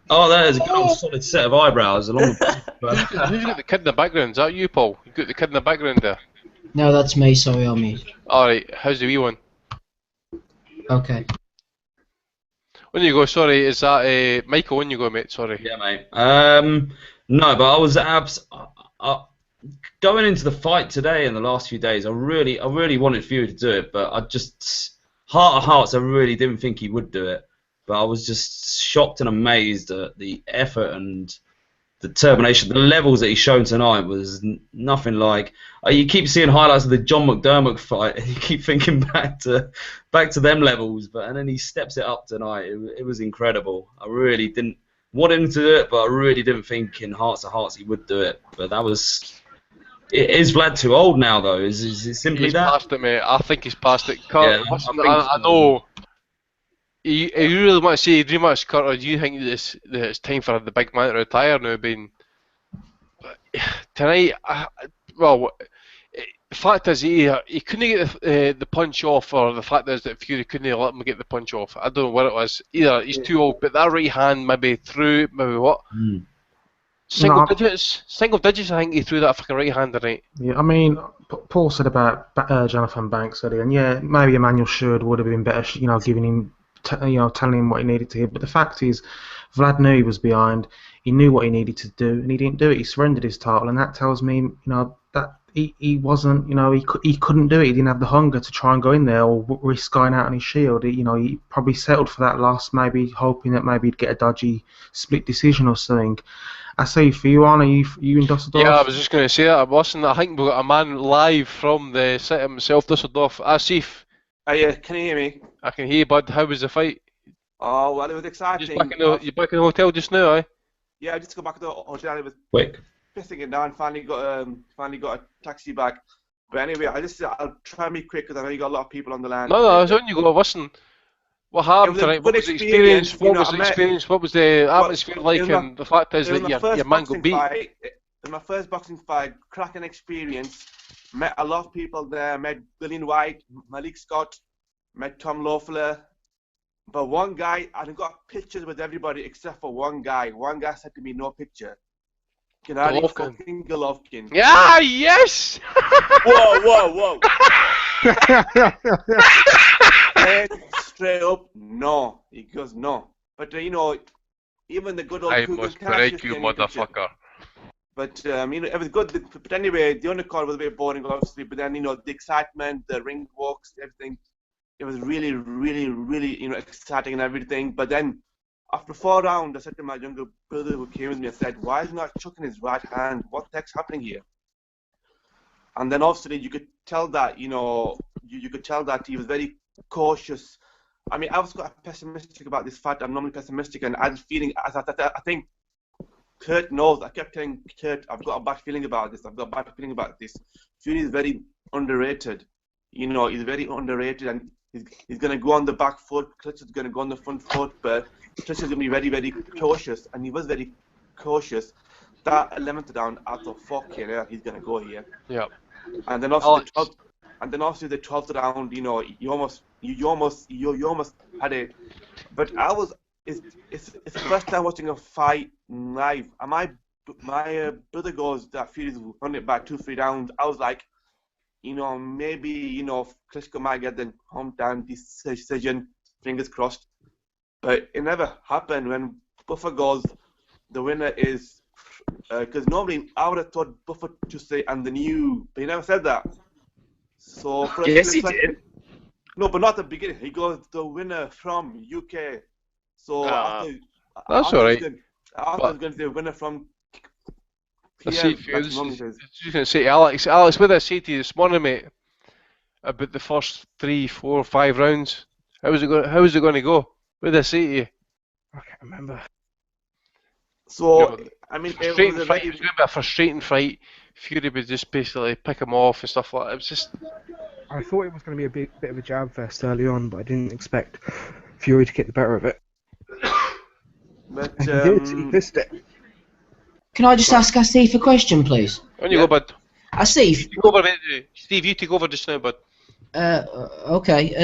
Oh, there's a good old solid set of eyebrows along the Who's got the kid in the background? Is that you, Paul? You got the kid in the background there? No, that's me. Sorry, I'm me. Alright, how's the wee one? Okay. When you go, sorry, is that Michael? When you go, mate? Sorry. Yeah, mate. No, but I was going into the fight today in the last few days. I really wanted Fury to do it, but I just heart of hearts, I really didn't think he would do it. But I was just shocked and amazed at the effort and determination. The levels that he's shown tonight was nothing like. You keep seeing highlights of the John McDermott fight, and you keep thinking back to them levels. And then he steps it up tonight. It was incredible. I really didn't want him to do it, but I really didn't think in hearts of hearts he would do it. But that was. Is Vlad too old now, though? Is it simply he's that? He's past it, mate. I think he's past it. Kurt, Yeah, I know. You really want to say Rematch, Kurt, or do you think that it's time for the big man to retire now? Tonight, the fact is he couldn't get the punch off, or the fact is that Fury couldn't let him get the punch off. I don't know what it was. Either he's too old, but that right hand maybe threw, maybe what? Single digits, I think he threw that fucking right hand tonight. Yeah, I mean, Paul said about Jonathan Banks earlier, and yeah, maybe Emmanuel Sherd would have been better, giving him. Telling him what he needed to hear, but the fact is, Vlad knew he was behind. He knew what he needed to do, and he didn't do it. He surrendered his title, and that tells me, that he wasn't, he couldn't do it. He didn't have the hunger to try and go in there or risk going out on his shield. He probably settled for that loss, maybe hoping that maybe he'd get a dodgy split decision or something. I say for you, Arne, you in Dusseldorf? Yeah, I was just going to say that. I think we've got a man live from the city himself, Dusseldorf. Asif. Can you hear me? I can hear you, bud. How was the fight? Oh, well, it was exciting. You're back in the hotel just now, eh? Yeah, I just got back to the hotel. It was quick. Pissing it down. Finally got a taxi back. But anyway, I'll try and be quick because I know you got a lot of people on the line. No, I was on you go. Listen, what happened tonight? What was the experience? What was the experience? What was the atmosphere like? And the fact is that your man got beat. was my first boxing fight, cracking experience. Met a lot of people there. Met Dillian White, Malik Scott, met Tom Loeffler. But one guy, I got pictures with everybody except for one guy. One guy said to me, no picture. Gennady Golovkin. fucking Golovkin. Yeah, yes! Whoa. Straight up, no. He goes, no. But, even the good old I Kugan must Cassius break you, gave me a picture. motherfucker. But, it was good. But anyway, the undercard was a bit boring, obviously. But then, the excitement, the ring walks, everything, it was really, really, really, exciting and everything. But then, after 4 rounds, I said to my younger brother who came with me, I said, why is he not chucking his right hand? What the heck's happening here? And then, obviously, you could tell that, you could tell that he was very cautious. I mean, I was quite pessimistic about this fight. I'm normally pessimistic, and I had a feeling, I think Kurt knows. I kept telling Kurt, I've got a bad feeling about this. Fury is very underrated. He's very underrated, and he's going to go on the back foot. Klitschko is going to go on the front foot, but Klitschko is going to be very, very cautious, and he was very cautious. That 11th round, I thought, fucking hell, he's going to go here. Yeah. And then also the 12th round, you almost had it. But it's the first time watching a fight live. And my brother goes that Fury's won it by 2-3 rounds. I was like, maybe Klitschko might get the hometown decision. Fingers crossed. But it never happened. When Buffer goes, the winner is because normally I would have thought Buffer to say and the new, but he never said that. So yes, he did. No, but not at the beginning. He goes the winner from UK. So that's all right. I was going to say winner from I PM. see, That's Fury, normally says. just going to say, Alex, what did I say to you this morning, mate, about the first 3, 4, 5 rounds? How was it going to go? What did I say to you? I can't remember. So, I mean, it was It was going to be a frustrating fight. Fury would just basically pick him off and stuff like that. It was just... I thought it was going to be a bit of a jab fest early on, but I didn't expect Fury to get the better of it. But and he did. He missed it. Can I just ask Asif a question, please? On you go, bud. Asif. Steve, you take over just now, bud. Okay.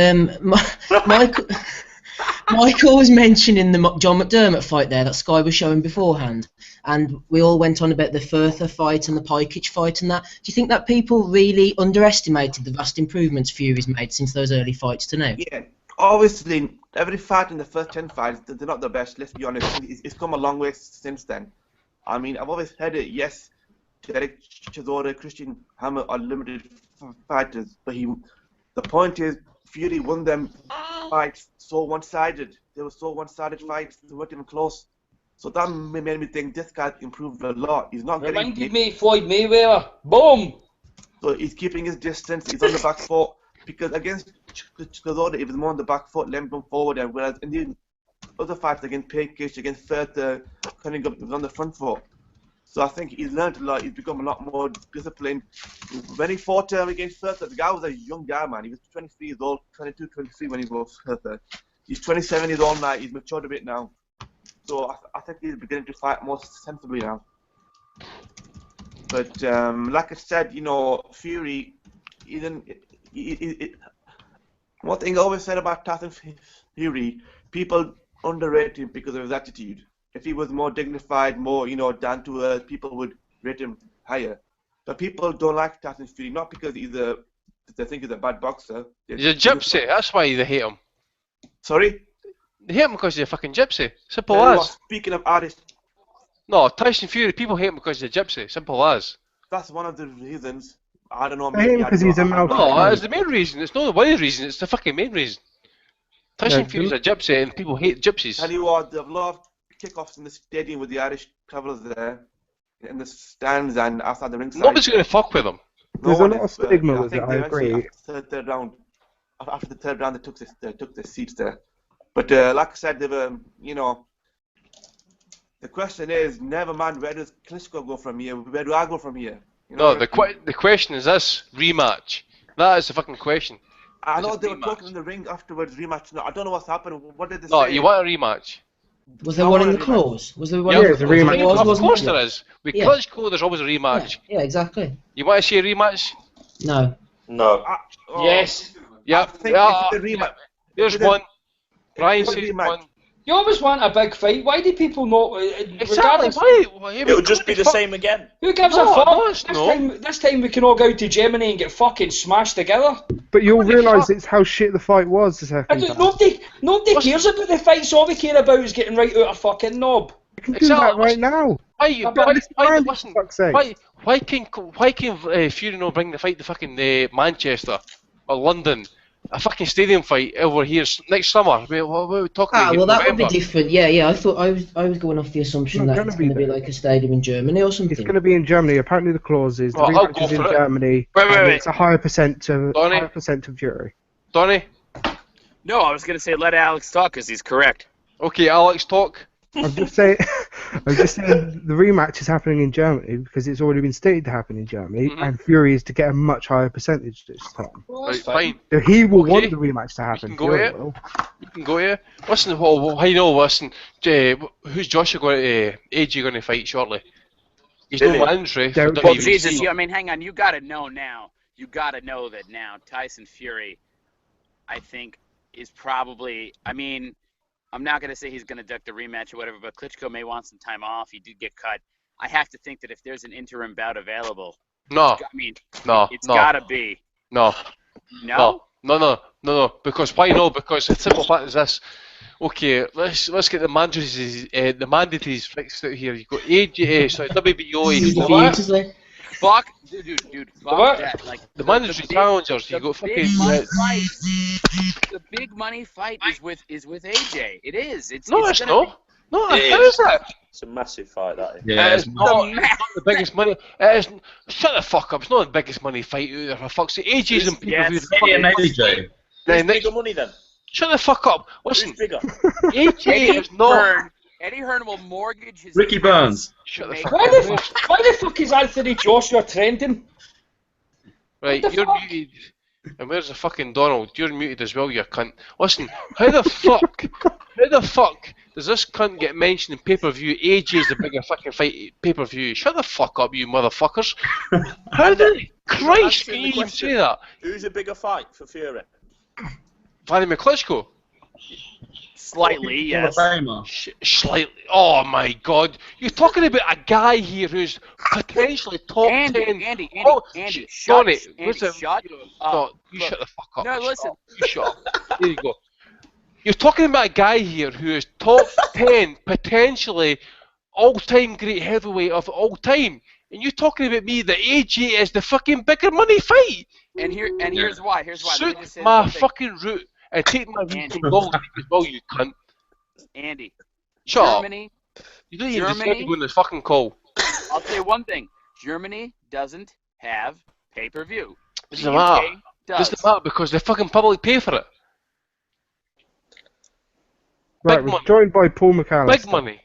Michael was mentioning the John McDermott fight there that Sky was showing beforehand, and we all went on about the Further fight and the Pajkic fight and that. Do you think that people really underestimated the vast improvements Fury's made since those early fights to now? Yeah, obviously, every fight in the first 10 fights, they're not the best, let's be honest. It's come a long way since then. I mean, I've always heard it, yes, Derek Chisora, Christian Hammer are limited fighters, but the point is, Fury won them fights so one-sided. They were so one-sided fights, they weren't even close. So that made me think this guy improved a lot. He's not Reminded me of Floyd Mayweather. Boom! So he's keeping his distance, he's on the back foot. Because against Chisora, it was more on the back foot, letting him forward, and whereas in the other fights against Pajkic, against Further, Cunningham, it was on the front foot. So I think he's learned a lot. He's become a lot more disciplined. When he fought against Further, the guy was a young guy, man. He was 23 years old, 22, 23 when he fought Further. He's 27 years old now. He's matured a bit now. So I think he's beginning to fight more sensibly now. But like I said, Fury, one thing I always said about Tyson Fury, people underrate him because of his attitude. If he was more dignified, more, down to earth, people would rate him higher. But people don't like Tyson Fury, not because they think he's a bad boxer. He's a gypsy, that's why they hate him. Sorry? They hate him because he's a fucking gypsy. Simple Well, as. speaking of artists, no, Tyson Fury, people hate him because he's a gypsy. Simple as. That's one of the reasons. I don't know. I hate him because he's a mouth. No, it's the main reason. It's not the one reason. It's the fucking main reason. Tyson Fury's a gypsy, and people hate gypsies. Tell you what, there are a lot of kickoffs in the stadium with the Irish travellers there, in the stands and outside the ringside. Nobody's going to fuck with them. There's a lot of stigma with it, I agree. Third round. After the third round, they took the seats there. But like I said, they were, the question is, never mind, where does Klitschko go from here? Where do I go from here? The question is this: rematch. That is the fucking question. I know they were talking in the ring afterwards, rematch. No, I don't know what's happened. What did they say? No, you want a rematch. Was there one in the clause? Was there one? Yeah, in it's the a clause? rematch. There was, Of wasn't course there? there is. With Yeah. Klitschko, there's always a rematch. Yeah, exactly. You want to see a rematch? No. No. Yes. Yep. I think if the rematch. There's if the- one. Brian if the says rematch- one. You always want a big fight. Why do people not? Exactly. Regardless, Why? It'll just be the same again. who gives No, a fuck? no, it's This time we can all go to Germany and get fucking smashed together. But you'll Holy realise fuck. it's how shit the fight was the second time. Nobody cares about the fights. All we care about is getting right out of fucking knob. You can do that right now. Listen, why can Fury not bring the fight to fucking Manchester or London? A fucking stadium fight over here next summer. What are we talking about here? Well, that November? would be different. Yeah. I thought I was going off the assumption It's not that gonna it's be going to be there. like a stadium in Germany or something. It's going to be in Germany. Apparently, the clause is the Well, I'll rematch go is in for it. Germany. Wait. and it's a higher percent Donnie? of jury. Donnie? No, I was going to say let Alex talk because he's correct. Okay, Alex, talk. I'm just saying. The rematch is happening in Germany because it's already been stated to happen in Germany, and Fury is to get a much higher percentage this time. Right, fine. So he will Okay. want the rematch to happen. You can go Fury here. will. You can go here. Listen, I know. Listen, who's Joshua going to? AJ going to fight shortly? He's no mandatory for Well, WBC. Jesus, I mean, hang on. You got to know now. You got to know that now. Tyson Fury, I think, is probably. I mean, I'm not going to say he's going to duck the rematch or whatever, but Klitschko may want some time off. He did get cut. I have to think that if there's an interim bout available, No. it's No. got to be. No. No? No. Because why no? Because the simple fact is this. Okay, let's get the mandatories fixed out here. You've got AJ, sorry, WBO. Fuck, dude, fuck that. Like the mandatory challengers. You got fucking. The big money fight is with AJ. It is. It's No, it's it's gonna not. No, It how is. is that? It's a massive fight, that is. Yeah, It's not the biggest money. It is. Shut the fuck up. It's not the biggest money fight out there for fuck's sake. AJ's in pay-per-view. AJ. Who's bigger money then? Shut the fuck up. Listen, Who's bigger? AJ is not. Eddie Hearn will mortgage his. Ricky Burns. Shut the fuck Why up. the fuck is Anthony Joshua trending? Right, you're muted. And where's the fucking Donald? You're muted as well, you cunt. Listen, how the fuck does this cunt get mentioned in pay-per-view? AJ's the bigger fucking fight pay-per-view. Shut the fuck up, you motherfuckers. How the Christ can you even say that? Who's a bigger fight for Fury? Vladimir Klitschko? Slightly, yes. Slightly. Oh my god. You're talking about a guy here who's potentially top 10. Andy, Donnie, shut up. No, you shut the fuck up. No, listen. You shut up. There you go. You're talking about a guy here who is top 10, potentially all-time great heavyweight of all time. And you're talking about me that AJ is the fucking bigger money fight. And here's why. Let me Suit just say my something. fucking route and take my fucking balls as well, you cunt. Andy. Shut Germany. up. You don't even deserve to go in this fucking call. I'll say one thing. Germany doesn't have pay-per-view. Doesn't matter. Doesn't matter because the fucking public pay for it. Right, we're joined by Paul McAllister. Big money.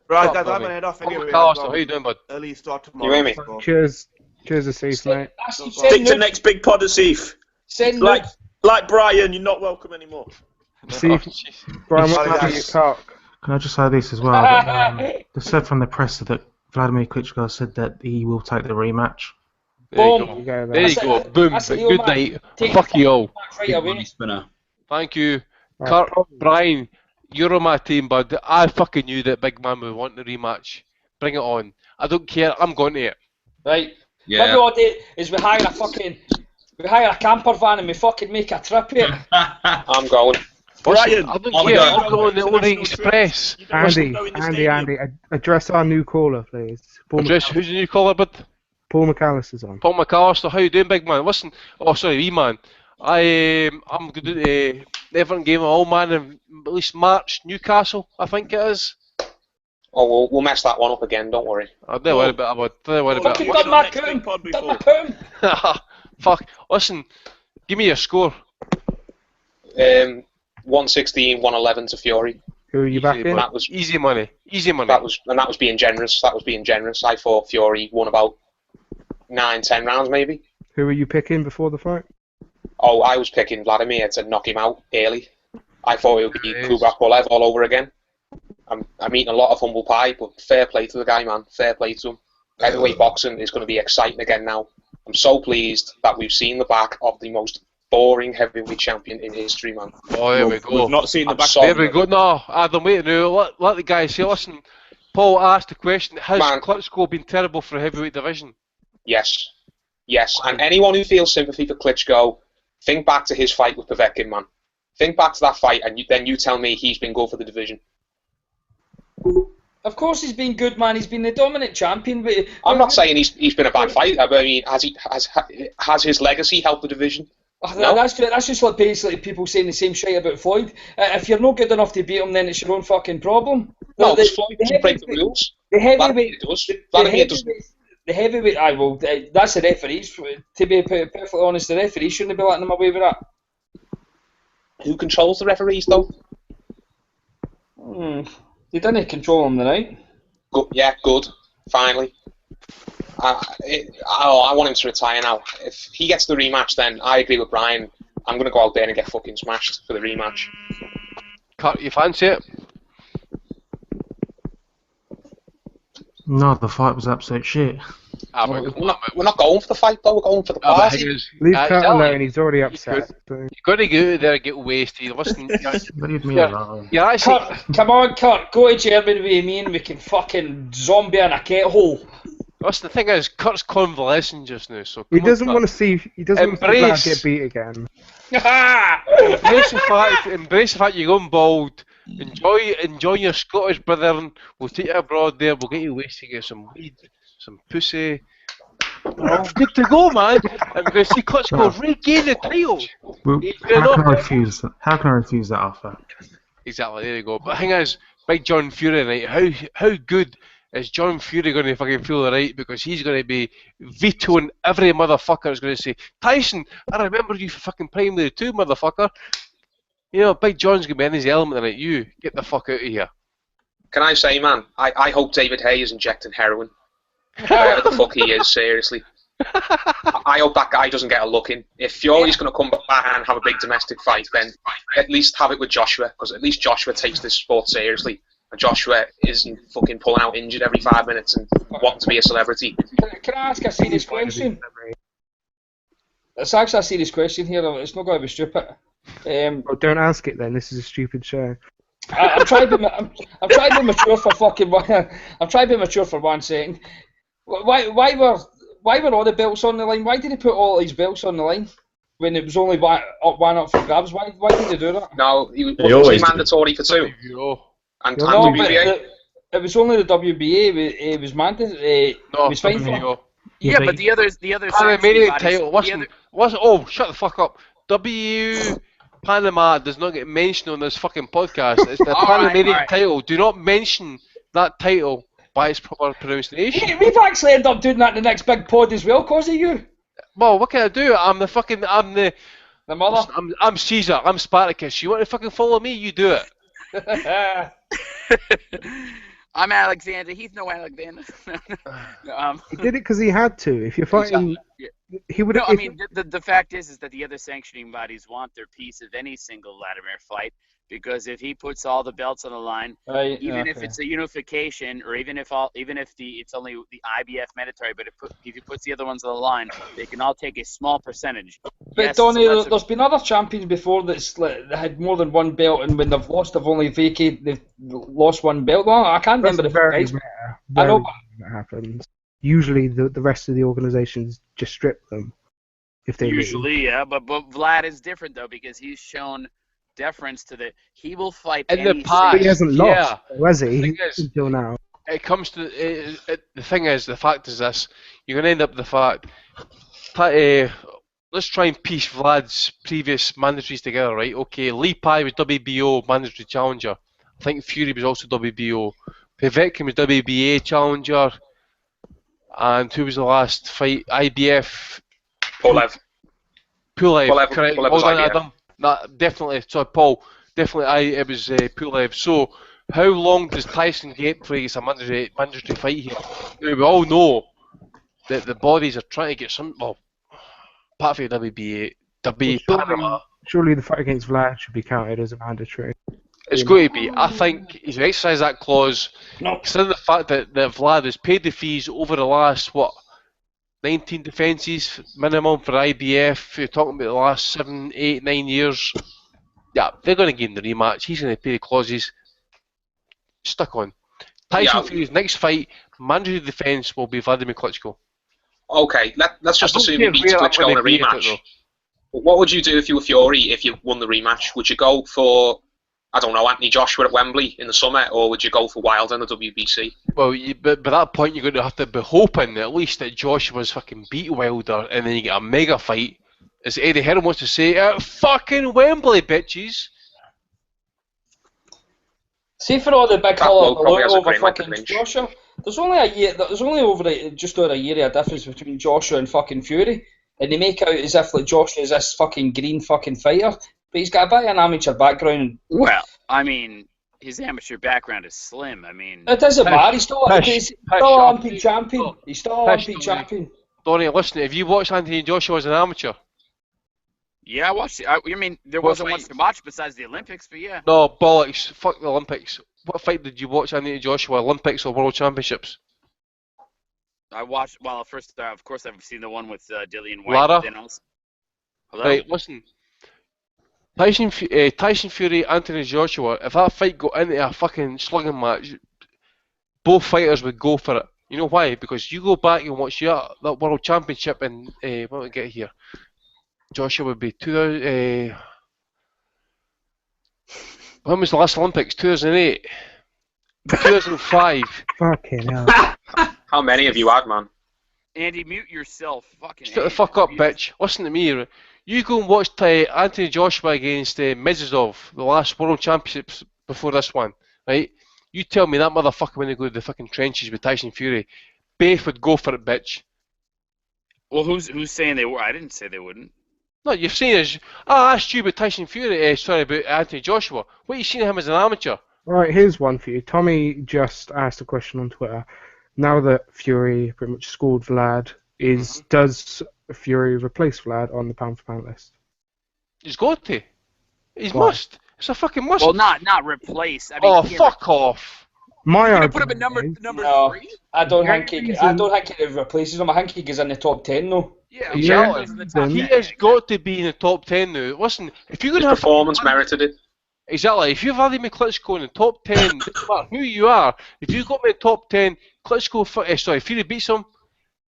Right, Stop, guys, I'm Bobby. going to head off Paul anyway. McAllister, how you doing, bud? Early start tomorrow. You hear me? So. Cheers, Asif, mate. Stick to next big pod, Asif. Like Brian, you're not welcome anymore. Asif, Brian, what happened to talk? Can I just say this as well? They said from the press that Vladimir Klitschko said that he will take the rematch. There you Boom. go. There you go. Boom. That's it, Good man. night. Take Fuck it you all. right away. Thank you. Right, Brian, you're on my team, bud. I fucking knew that big man would want the rematch. Bring it on. I don't care. I'm going to it. Right. Yeah. What we ought to do is we hire a camper van and we fucking make a trip here. I'm going. Brian, I don't care. I'm going the Orient Express. Andy, address our new caller, please. Address, who's the new caller, bud? Paul McAllister's on. Paul McAllister, how you doing, big man? Listen, wee man. I'm good at the Everton game, all man in at least March, Newcastle, I think it is. Oh, we'll mess that one up again. Don't worry. Don't worry about it. Don't worry about it. Done my coom. Fuck. Listen, give me your score. 116, 111 to Fury. Who are you backing? That was easy money. Easy money. That was being generous. I thought Fury won about 9-10 rounds, maybe. Who are you picking before the fight? Oh, I was picking Vladimir to knock him out early. I thought it would be Kubrat Pulev all over again. I'm eating a lot of humble pie, but fair play to the guy, man. Fair play to him. Heavyweight boxing is going to be exciting again now. I'm so pleased that we've seen the back of the most boring heavyweight champion in history, man. Oh, there we go. We've not seen the back. There we go. No, Adam, wait now. Let the guy say. Listen, Paul asked the question: has Klitschko been terrible for a heavyweight division? Yes. And anyone who feels sympathy for Klitschko, think back to his fight with Povetkin, man. Think back to that fight, and then you tell me he's been good for the division. Of course he's been good, man. He's been the dominant champion. But I'm not saying he's been a bad fighter. I mean, has his legacy helped the division? No? That's just like basically people saying the same shit about Floyd. If you're not good enough to beat him, then it's your own fucking problem. No, because Floyd doesn't break the rules. The heavyweight does. The heavyweight, that's the referees. To be perfectly honest, the referees shouldn't be letting them away with that. Who controls the referees, though? They didn't control them tonight. Good. Finally. I want him to retire now. If he gets the rematch, then I agree with Brian. I'm going to go out there and get fucking smashed for the rematch. Kurt, you fancy it? No, the fight was absolute shit. We're not going for the fight, though. We're going for the party. Leave Kurt alone. He's already upset. You've got to go out there and get wasted. Listen, leave me alone. Yeah, actually, Kurt, come on, Kurt. Go to Germany with me and we can fucking zombie in a kettle. Listen, the thing is, Kurt's convalescing just now, so he doesn't want to see. He doesn't want to see Vlad get beat again. Embrace the fact you're going bald. Enjoy your Scottish brethren. We'll take you abroad there. We'll get you wasted, get some weed, some pussy. Good to go, man. I'm going to see Klitschko regain the title. Well, how can I refuse that offer? Exactly. There you go. But the thing is, Big John Fury tonight. How good is John Fury going to fucking feel alright? Because he's going to be vetoing every motherfucker that's going to say, Tyson, I remember you for fucking Primary 2, motherfucker. You know, Big John's going to be in his element tonight. You, get the fuck out of here. Can I say, man, I hope David Hay is injecting heroin. Whatever the fuck he is, seriously. I hope that guy doesn't get a look in. If Fury's going to come back and have a big domestic fight, then at least have it with Joshua, because at least Joshua takes this sport seriously. And Joshua isn't fucking pulling out injured every 5 minutes and wanting to be a celebrity. Can I ask a serious question? It's actually a serious question here. It's not going to be stupid. Don't ask it then. This is a stupid show. I'm trying to be mature for fucking. I'm trying to be mature for 1 second. Why were all the belts on the line? Why did he put all these belts on the line when it was only one up for grabs? Why did they do that? No, was he mandatory for 2? And WBA? It was only the WBA. It was mandatory. It was fine for. Yeah, but the others. Panamanian title. Oh, shut the fuck up. Panama does not get mentioned on this fucking podcast. It's the Panamanian title. Do not mention that title by its proper pronunciation. We've actually ended up doing that in the next big pod as well, cause of you. Well, what can I do? I'm the mother. I'm Caesar. I'm Spartacus. You want to fucking follow me? You do it. I'm Alexander. He's no Alexander. He did it because he had to. If you're fighting, he would. No, I mean the fact is that the other sanctioning bodies want their piece of any single Vladimir fight, because if he puts all the belts on the line, if it's a unification, or even if it's only the IBF mandatory, but if he puts the other ones on the line, they can all take a small percentage. But yes, Donnie, there's been other champions before that had more than one belt, and when they've lost, they've only vacated. They've lost one belt. Well, I can't remember the guys. I know that happens. Usually, the rest of the organizations just strip them if they usually, yeah. But Vlad is different though, because he's shown deference to he will fight in any the past. But he hasn't lost, has he? Until now. It comes to the thing is, the fact is this: you're going to end up with the fact. Let's try and piece Vlad's previous mandatories together, right? Okay, Lee Pai was WBO mandatory challenger. I think Fury was also WBO. Povetkin was WBA challenger. And who was the last fight? IBF. Pulev, correct. Pulev was Well done, IBF. Adam. Definitely. Sorry, Paul. Definitely, it was Pulev. So, how long does Tyson get before he gets a mandatory fight here? Now, we all know that the bodies are trying to get some. Well, apart from WBA, Panama. Surely the fight against Vlad should be counted as a mandatory. It's going to be. I think he's exercised that clause. No. Considering the fact that Vlad has paid the fees over the last, 19 defences minimum for IBF. You're talking about the last 7, 8, 9 years. Yeah, they're going to give him the rematch. He's going to pay the clauses. Stuck on. Tyson Fury's next fight, mandatory defence will be Vladimir Klitschko. Okay, let's just assume he beats Klitschko in a rematch. What would you do if you were Fury if you won the rematch? Would you go for, I don't know, Anthony Joshua at Wembley in the summer, or would you go for Wilder in the WBC? Well, but by that point, you're going to have to be hoping at least that Joshua's fucking beat Wilder, and then you get a mega fight. As Eddie Hearn wants to say, at fucking Wembley, bitches. See, for all the big hullabaloo over fucking Joshua, there's only a year. There's only just over a year of difference between Joshua and fucking Fury, and they make out as if like Joshua is this fucking green fucking fighter, but he's got a bit of an amateur background. Well, I mean, his amateur background is slim. I mean, it doesn't matter. He's still Olympic champion. He's still Olympic champion. Donnie, listen, have you watched Anthony Joshua as an amateur? Yeah, I watched it. I mean, there wasn't much to watch besides the Olympics, but yeah. No, bollocks. Fuck the Olympics. What fight did you watch Anthony Joshua, Olympics or World Championships? I watched, well, first, of course, I've seen the one with Dillian White. Lara? Then also, hello? Right, listen. Tyson Fury, Anthony Joshua, if that fight got into a fucking slugging match, both fighters would go for it. You know why? Because you go back and watch that World Championship in, what do we get here? Joshua would be 2000. When was the last Olympics? 2008. 2005. Fucking hell. How many have you had, man? Andy, mute yourself. Fucking Shut the fuck up, bitch. Listen to me. You go and watch Anthony Joshua against Medzhov, the last World Championships before this one, right? You tell me that motherfucker when they go to the fucking trenches with Tyson Fury, both would go for it, bitch. Well, who's saying they were? I didn't say they wouldn't. No, you're saying is, I asked you about Tyson Fury, sorry, about Anthony Joshua. What are you seeing him as an amateur? Right, here's one for you. Tommy just asked a question on Twitter. Now that Fury pretty much scored Vlad, does Fury replace Vlad on the pound for pound list? He's got to. He must. It's a fucking must. Well, not replace. I mean, fuck off. My argument put him at number no, 3? I don't think he replaces him. I think he goes in the top 10 though. Yeah, he has got to be in the top 10 now. Listen, if you're going to have performance merited it. Exactly. If you've Vladimir Klitschko in the top 10, no matter who you are, if you've got me in the top 10, Klitschko, Fury beats him,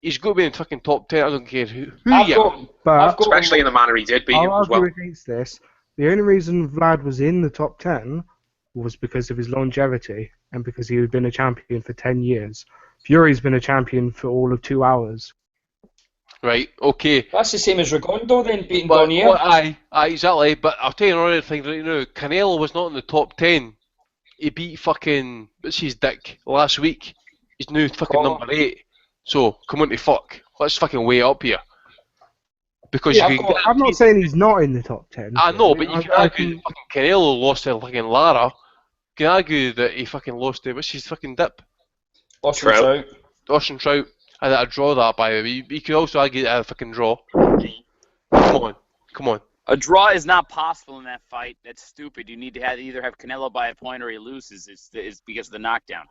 he's got to be in the fucking top 10. I don't care who you are. Especially in the manner he did beat him as well. I'll argue against this. The only reason Vlad was in the top 10 was because of his longevity and because he had been a champion for 10 years. Fury's been a champion for all of 2 hours. Right, okay. That's the same as Rigondeaux then, beating Bonnier. Aye, exactly. But I'll tell you another thing right now. Canelo was not in the top 10. He beat fucking, what's his dick, last week. He's now fucking number 8. So, come on to fuck. Let's fucking weigh up here. Because I'm not saying he's not in the top 10. I know, but you can argue that fucking Canelo lost to fucking Lara. You can argue that he fucking lost to, what's his fucking dip? Trout. Austin Trout. And a draw that, by the way. You could also argue that a fucking draw. Come on. A draw is not possible in that fight. That's stupid. You need to either have Canelo by a point or he loses. It's because of the knockdown.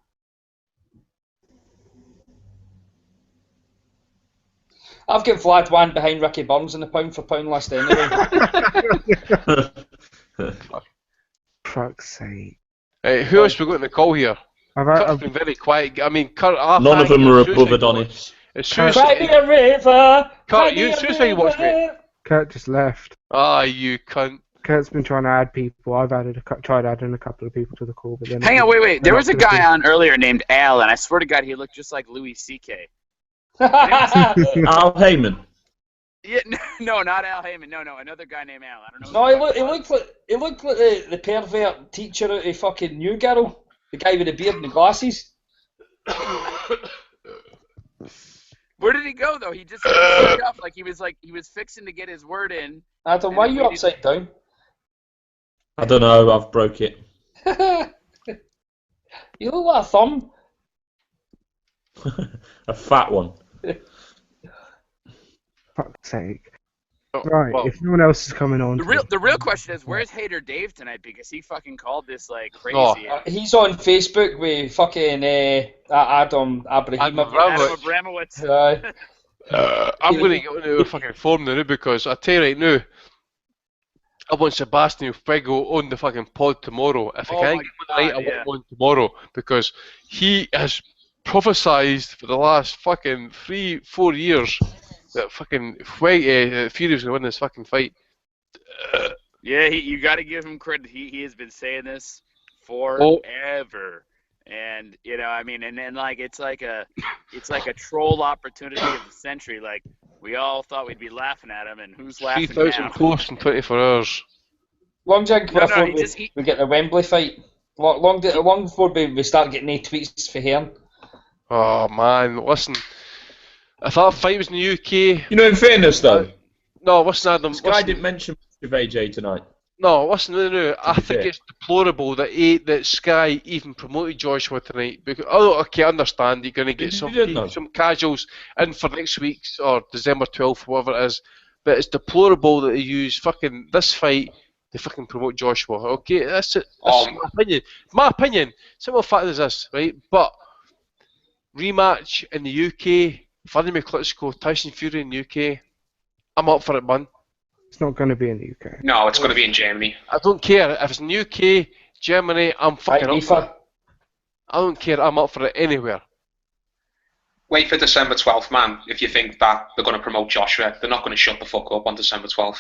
I've got Vlad one behind Ricky Burns in the pound for pound list anyway. Fuck's sake. Who else we got in the call here? Kurt's been very quiet. I mean, Kurt, none of them are above Adonis. Cry me a river. Kurt, you seriously watch me? Kurt just left. Ah, you cunt. Kurt's been trying to add people. I've tried adding a couple of people to the call, but then. Hang on, wait. There was a guy on earlier named Al, and I swear to God, he looked just like Louis C.K. Al Heyman. Yeah, no, not Al Heyman. No, another guy named Al. I don't know. No, he looked like the pervert teacher out of fucking New Girl. The guy with the beard and the glasses. Where did he go though? He just looked up like he was fixing to get his word in. Adam, why are you upside down? I don't know. I've broke it. You look like a thumb. A fat one. Fuck's sake. Right, Well, if no one else is coming on. The real question is, where's Hater Dave tonight? Because he fucking called this like No. crazy. He's on Facebook with fucking Adam Adam Abramowitz. I'm going to get into a fucking form now because I tell you right now, I want Sebastian Fuego on the fucking pod tomorrow. If I Oh can't my get him tonight, God, I want yeah. him on tomorrow because he has prophesized for the last fucking 3-4 years that fucking Fury was going to win this fucking fight. Yeah, you got to give him credit. He has been saying this forever, and you know, I mean, and then like it's like a troll opportunity of the century. Like we all thought we'd be laughing at him, and who's laughing 3,000 now? posts in 24 hours. Long time No, before he just- we get the Wembley fight. Long before we start getting any tweets for him. Oh man, listen. If that fight was in the UK, You know, in fairness though, no, listen, Adam. Sky Listen, didn't mention much of AJ tonight. no, listen, no. I be think fair. it's deplorable that Sky even promoted Joshua tonight. Because okay, I understand you're going to get some casuals in for next week's or December 12th, whatever it is. But it's deplorable that they use fucking this fight to fucking promote Joshua. Okay, that's it. That's my opinion. My opinion. Simple fact is this, right? But rematch in the UK, Vladimir Klitschko, Tyson Fury in the UK. I'm up for it, man. It's not going to be in the UK. No, it's going to be in Germany. I don't care. If it's in the UK, Germany, I'm fucking up for it. I don't care. I'm up for it anywhere. Wait for December 12th, man. If you think that they're going to promote Joshua, they're not going to shut the fuck up on December 12th.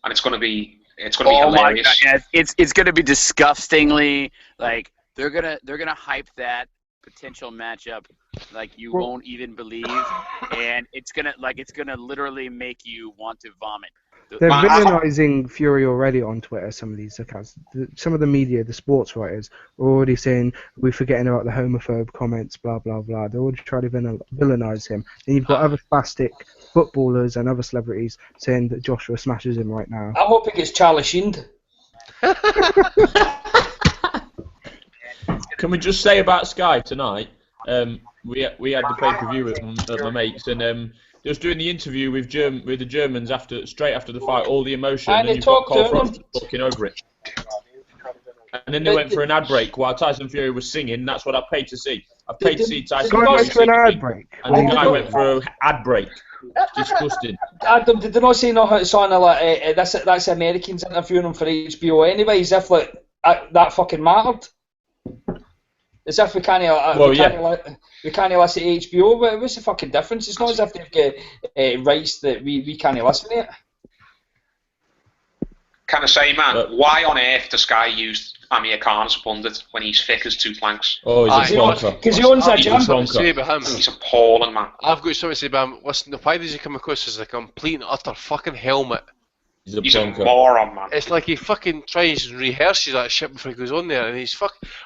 And it's going to be Oh my hilarious. God, yeah, it's going to be disgustingly like they're gonna hype that potential matchup like you won't even believe, and it's gonna literally make you want to vomit. They're villainizing Fury already on Twitter, some of these accounts. Some of the media, the sports writers, are already saying, we're forgetting about the homophobe comments, blah, blah, blah. They're already trying to villainize him. And you've got other spastic footballers and other celebrities saying that Joshua smashes him right now. I'm hoping it's Charlie Sheen. Can we just say about Sky tonight? We had the pay-per-view at my mates, and they was doing the interview with the Germans straight after the fight, all the emotion, and you've got Cole Frost talking over it. And then they went for an ad break while Tyson Fury was singing. That's what I paid to see. I paid to see Tyson Fury went for an ad break. and the guy went for an ad break. It's disgusting. Adam, did they not say no? It's on like that's Americans interviewing him for HBO anyway. As if like that fucking mattered. As if we can't listen to HBO. What's the fucking difference? It's not as if they've got rights that we can't listen to it. Can I say, man, why on earth does Sky use Amir Khan as a pundit when he's thick as two planks? Oh, he's a plonker. Because he owns that gym. He's appalling, man. I've got something to say about him. Listen, why does he come across as a complete and utter fucking helmet? He's a moron, man. It's like he fucking tries and rehearses that shit before he goes on there, and he's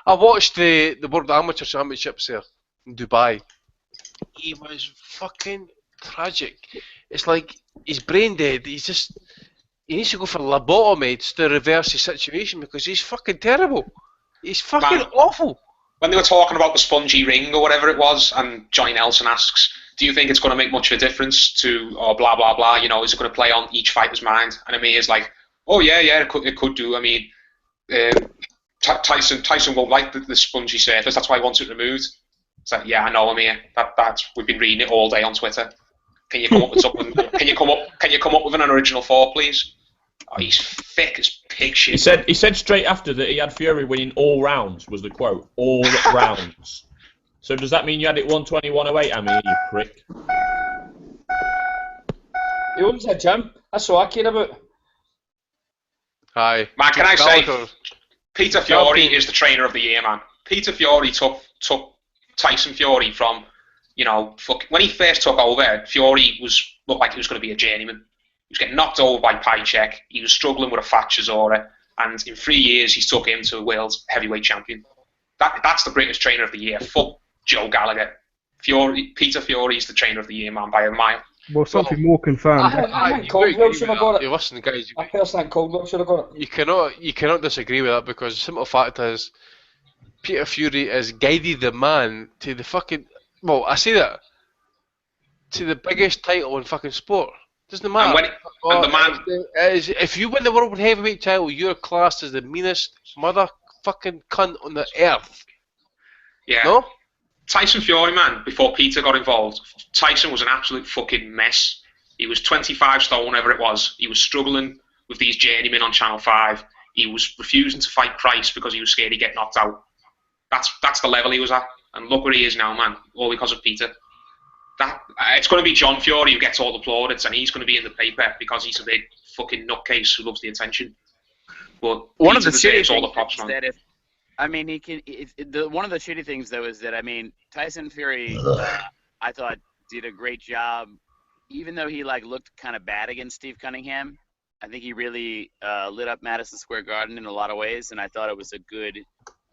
I watched the World Amateur Championships there in Dubai. He was fucking tragic. It's like he's brain dead. He needs to go for lobotomy to reverse his situation because he's fucking terrible. He's fucking awful. When they were talking about the spongy ring or whatever it was, and Johnny Nelson asks, do you think it's going to make much of a difference to, or blah, blah, blah, you know, is it going to play on each fighter's mind? And Amir's like, oh, yeah, it could do. I mean, Tyson won't like the spongy surface, that's why he wants it removed. It's like, yeah, I know, Amir. We've been reading it all day on Twitter. Can you come up with something? Can you come up with an original thought, please? Oh, he's thick as pig shit. He said straight after that he had Fury winning all rounds, was the quote. All rounds. So does that mean you had it 120, 108, Amir, you prick? He owns that gym. That's all I care about. Hi. Man, can I say, Peter Fury is the trainer of the year, man. Peter Fury took Tyson Fury from, you know, when he first took over, Fury looked like he was going to be a journeyman. He was getting knocked over by Pychek. He was struggling with a fat Chisora. And in 3 years, he's took him to a world heavyweight champion. That's the greatest trainer of the year. Fuck Joe Gallagher. Peter Fury is the trainer of the year, man, by a mile. Well, something more confirmed. I think Caldwell should have got it. Listen, guys. I personally think Caldwell should have got it. You cannot disagree with that because the simple fact is, Peter Fury has guided the man to the fucking... Well, I say that. To the biggest title in fucking sport. Doesn't matter. And when and the man, if you win the world heavyweight title, you're classed as the meanest motherfucking cunt on the earth. yeah. No? Tyson Fury, man, before Peter got involved, Tyson was an absolute fucking mess. He was 25 stone, whatever it was. He was struggling with these journeymen on Channel 5. He was refusing to fight Price because he was scared he'd get knocked out. That's the level he was at. And look where he is now, man, all because of Peter. It's going to be John Fury who gets all the plaudits, and he's going to be in the paper because he's a big fucking nutcase who loves the attention. But One Peter of the deserves shitty all the things props, is man. that one of the shitty things though is that Tyson Fury, I thought did a great job, even though he looked kind of bad against Steve Cunningham. I think he really lit up Madison Square Garden in a lot of ways, and I thought it was a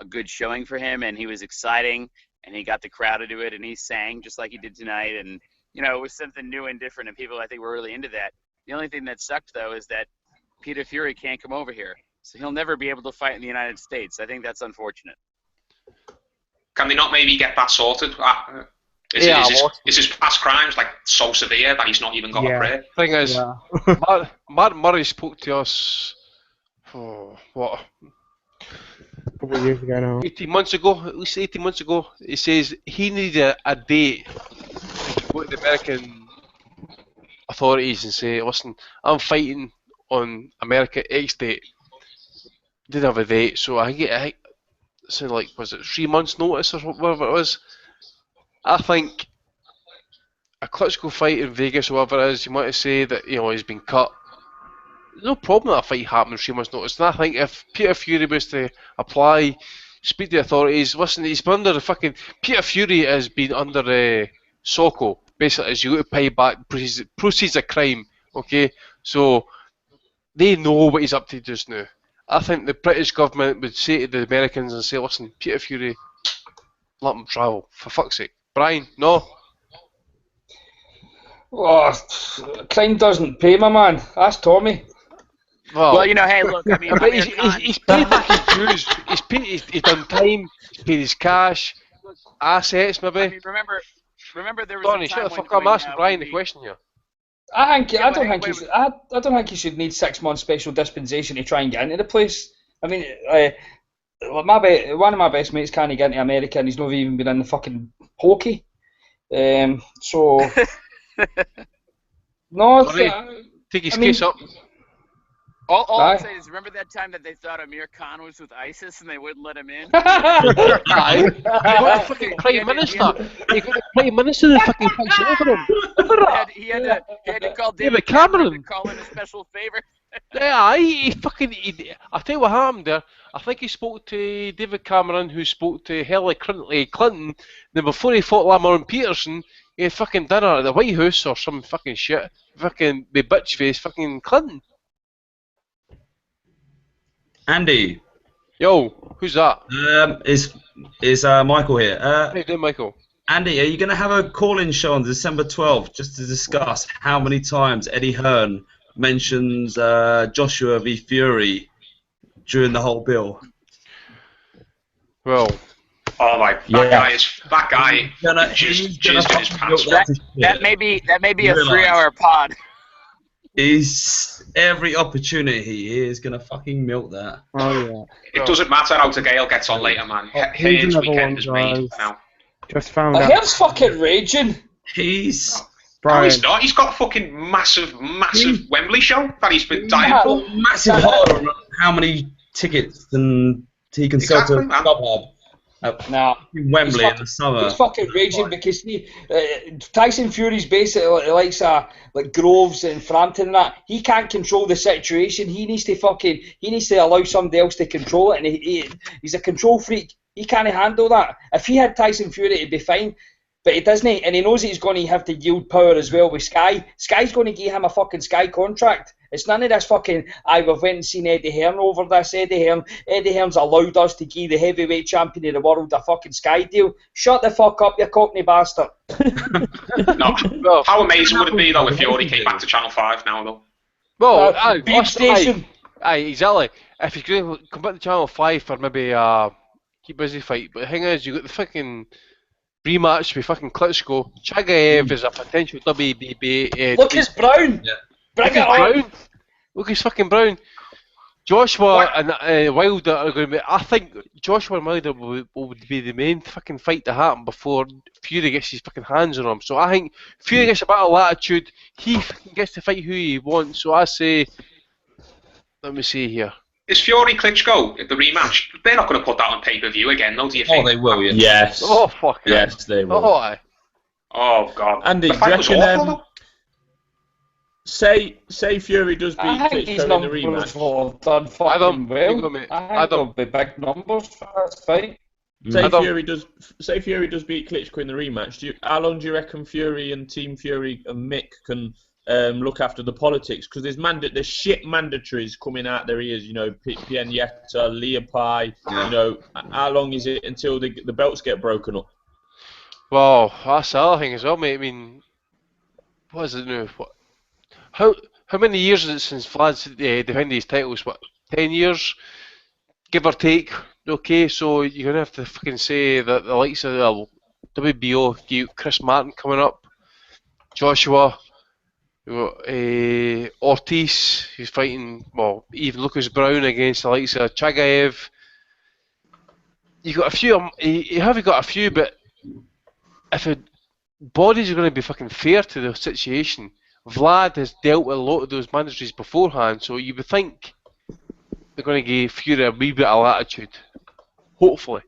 good showing for him, and he was exciting, and he got the crowd to do it, and he sang just like he did tonight, and it was something new and different, and people I think were really into that. The only thing that sucked though is that Peter Fury can't come over here, so he'll never be able to fight in the United States. I think that's unfortunate. Can they not maybe get that sorted? Is his past crimes so severe that he's not even got a prayer? Thing is, Mark Murray spoke to us. What? A couple of years ago now. 18 months ago, at least 18 months ago, he says he needed a date to go to the American authorities and say, listen, I'm fighting on America X date. Didn't have a date, so I think so was it 3 months notice or whatever it was? I think a Klitschko fight in Vegas or whatever it is, you want to say that he's been cut. No problem that a fight happened 3 months notice. And I think if Peter Fury was to apply, speak to the authorities, listen, he's been under the fucking Peter Fury has been under SOCO. Basically, as you got to pay back proceeds of crime. Okay, so they know what he's up to just now. I think the British government would say to the Americans and say, listen, Peter Fury, let him travel, for fuck's sake. Brian, no? Oh, crime doesn't pay, my man. Ask Tommy. Well, hey, look, I mean, but he's paid back his dues. He's done time. He's paid his cash, assets, maybe. I mean, remember there was Donnie, a time shut the fuck up. I'm asking Brian the question here. I don't think he should need 6 months special dispensation to try and get into the place. I mean, one of my best mates can't get into America, and he's not even been in the fucking hockey. So no, take his case up. All I'm saying is, remember that time that they thought Amir Khan was with ISIS and they wouldn't let him in? Aye. You got the fucking Prime Minister. You got the Prime Minister that fucking fights over him. He had to call David Cameron to call in a special favor. Yeah, I tell you what happened there. I think he spoke to David Cameron, who spoke to Hillary Clinton. Then before he fought Lamar Peterson, he had fucking dinner at the White House or some fucking shit. Fucking the bitch face, fucking Clinton. Andy. Yo, who's that? Is Michael here? How you doing, Michael? Andy, are you going to have a call-in show on December 12th just to discuss how many times Eddie Hearn mentions Joshua v. Fury during the whole bill? Well, that guy just jizzed in his pants. That may be a 3-hour pod. He's every opportunity he is gonna fucking milk that. Oh yeah. It doesn't matter how Gale gets on later, man. His weekend is made now. Just found out. He's fucking raging. He's. No, he's not. He's got a fucking massive Wembley show that he's been dying for. Massive horror on how many tickets and he can sell to StubHub. Wembley in the summer. He's fucking raging because Tyson Fury's basically likes like Groves and Frampton and that. He can't control the situation. He needs to allow somebody else to control it, and he's a control freak. He can't handle that. If he had Tyson Fury, it'd be fine. But he doesn't, and he knows he's going to have to yield power as well with Sky. Sky's going to give him a fucking Sky contract. It's none of this fucking, we've went and seen Eddie Hearn over this. Eddie Hearn's allowed us to give the heavyweight champion of the world a fucking Sky deal. Shut the fuck up, you cockney bastard. No. How amazing would it be, though, if Fury came back to Channel 5 now, though? Well, Beep Station. Aye, exactly. If you could come back to Channel 5 for maybe keep busy fight, but the thing is, you got the fucking rematch with fucking Klitschko. Chagaev is a potential WBB. Lucas Brown. Yeah. Bring Look it at on! Brown. Look, he's fucking Brown. Joshua and Wilder are going to be. I think Joshua and Wilder would be the main fucking fight to happen before Fury gets his fucking hands on him. So I think Fury gets a bit of latitude. He fucking gets to fight who he wants. So I say, let me see here. Is Fury Klitschko at the rematch? They're not going to put that on pay-per-view again, no? Do you think? Oh, they will. Yeah. Yes. Oh fuck. Yes, they will. Oh, aye. Oh god. Andy, The do you fight was reckon, awful, though. say Fury does beat I think his Klitschko in the numbers rematch? will have done fucking Adam, well. you go, mate. I think Adam. there'll be big numbers for this fight. Say Adam. Fury does beat Klitschko in the rematch. How long do you reckon Fury and Team Fury and Mick can look after the politics? Because there's shit mandatories coming out their ears. You know, Pianeta, Leopai. Yeah. You know, how long is it until the belts get broken up? Well, that's the other thing as well, mate. I mean, what is it now? How many years is it since Vlad's defended his titles? What, 10 years? Give or take. Okay, so you're going to have to fucking say that the likes of WBO, you got Chris Martin coming up, Joshua, you got Ortiz, who's fighting, well, even Lucas Brown against the likes of Chagaev. You got a few, you have got a few, but if bodies are going to be fucking fair to the situation, Vlad has dealt with a lot of those mandatories beforehand, so you would think they're going to give Fury a wee bit of latitude. Hopefully.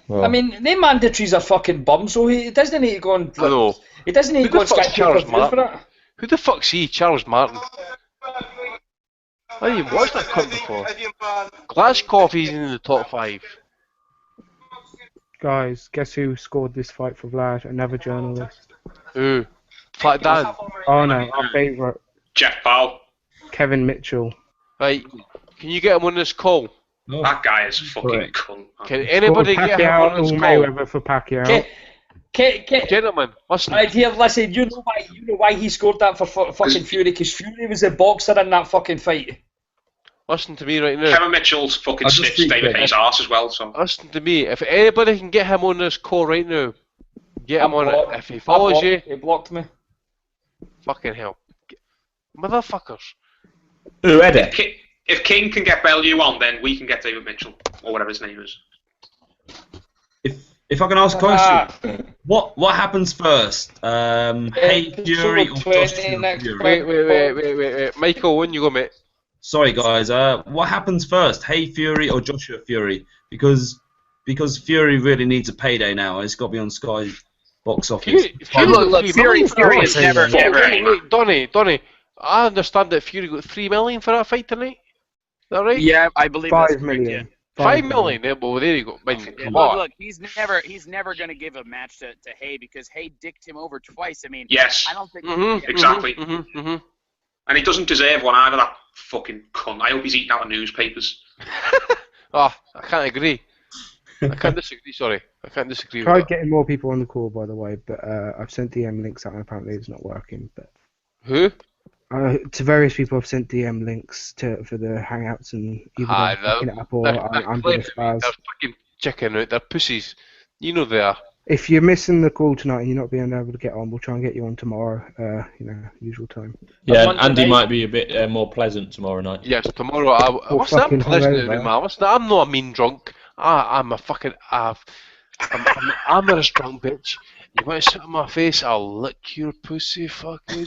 Well, I mean, them mandatories are fucking bums, so he doesn't need to go and. I know. He doesn't need to Who go the and fuck's skip Charles pay-per-view for Martin? it. Who the fuck's he, Charles Martin? I didn't even watch that cunt before. Klitschko, he's in the top 5. Guys, guess who scored this fight for Vlad? Another journalist. Who? Flat Dan. Oh no, our favourite, Jeff Powell. Kevin Mitchell. Right. Can you get him on this call? That guy is fucking cunt. Can anybody Scored get him Pacquiao on this or call? Mayweather for Pacquiao. Gentlemen, listen. Here, listen. You know why he scored that for fucking Fury? Because Fury was a boxer in that fucking fight. Listen to me right now. Kevin Mitchell's fucking stitched David Hayes' arse as well, so. Listen to me. If anybody can get him on this call right now, get him on it. If he follows you, he blocked me. Fucking hell. Motherfuckers. Who, Eddie? If King can get Bellew on, then we can get David Mitchell, or whatever his name is. If I can ask a question, what happens first? Hey Fury or Joshua Fury? Wait. Michael, when you go, mate. Sorry guys, what happens first? Hey Fury or Joshua Fury? Because Fury really needs a payday now. It's got to be on Sky box office. Fury is never. Wait, Donny, I understand that Fury got 3 million for that fight tonight. Is that right? Yeah, I believe 5 that's correct, million. yeah. 5 million. Yeah, well, there you go. Man, come on. Look, he's never going to give a match to Hay because Hay dicked him over twice. I mean, Yes. I don't think Exactly. And he doesn't deserve one either, that fucking cunt. I hope he's eating out of newspapers. I can't agree. I can't disagree, sorry. I can't disagree with Tried that. getting more people on the call, by the way, but I've sent DM links out and apparently it's not working. But Who? To various people, I've sent DM links for the Hangouts, and either they're picking it up or I'm doing a spaz. They're fucking checking out. They're pussies. You know they are. If you're missing the call tonight and you're not being able to get on, we'll try and get you on tomorrow. Usual time. Yeah, and Andy might be a bit more pleasant tomorrow night. Yes, tomorrow. What's that pleasant to me, man? I'm not a mean drunk. I'm a fucking. I'm a drunk bitch. You want to sit on my face? I'll lick your pussy, fucking.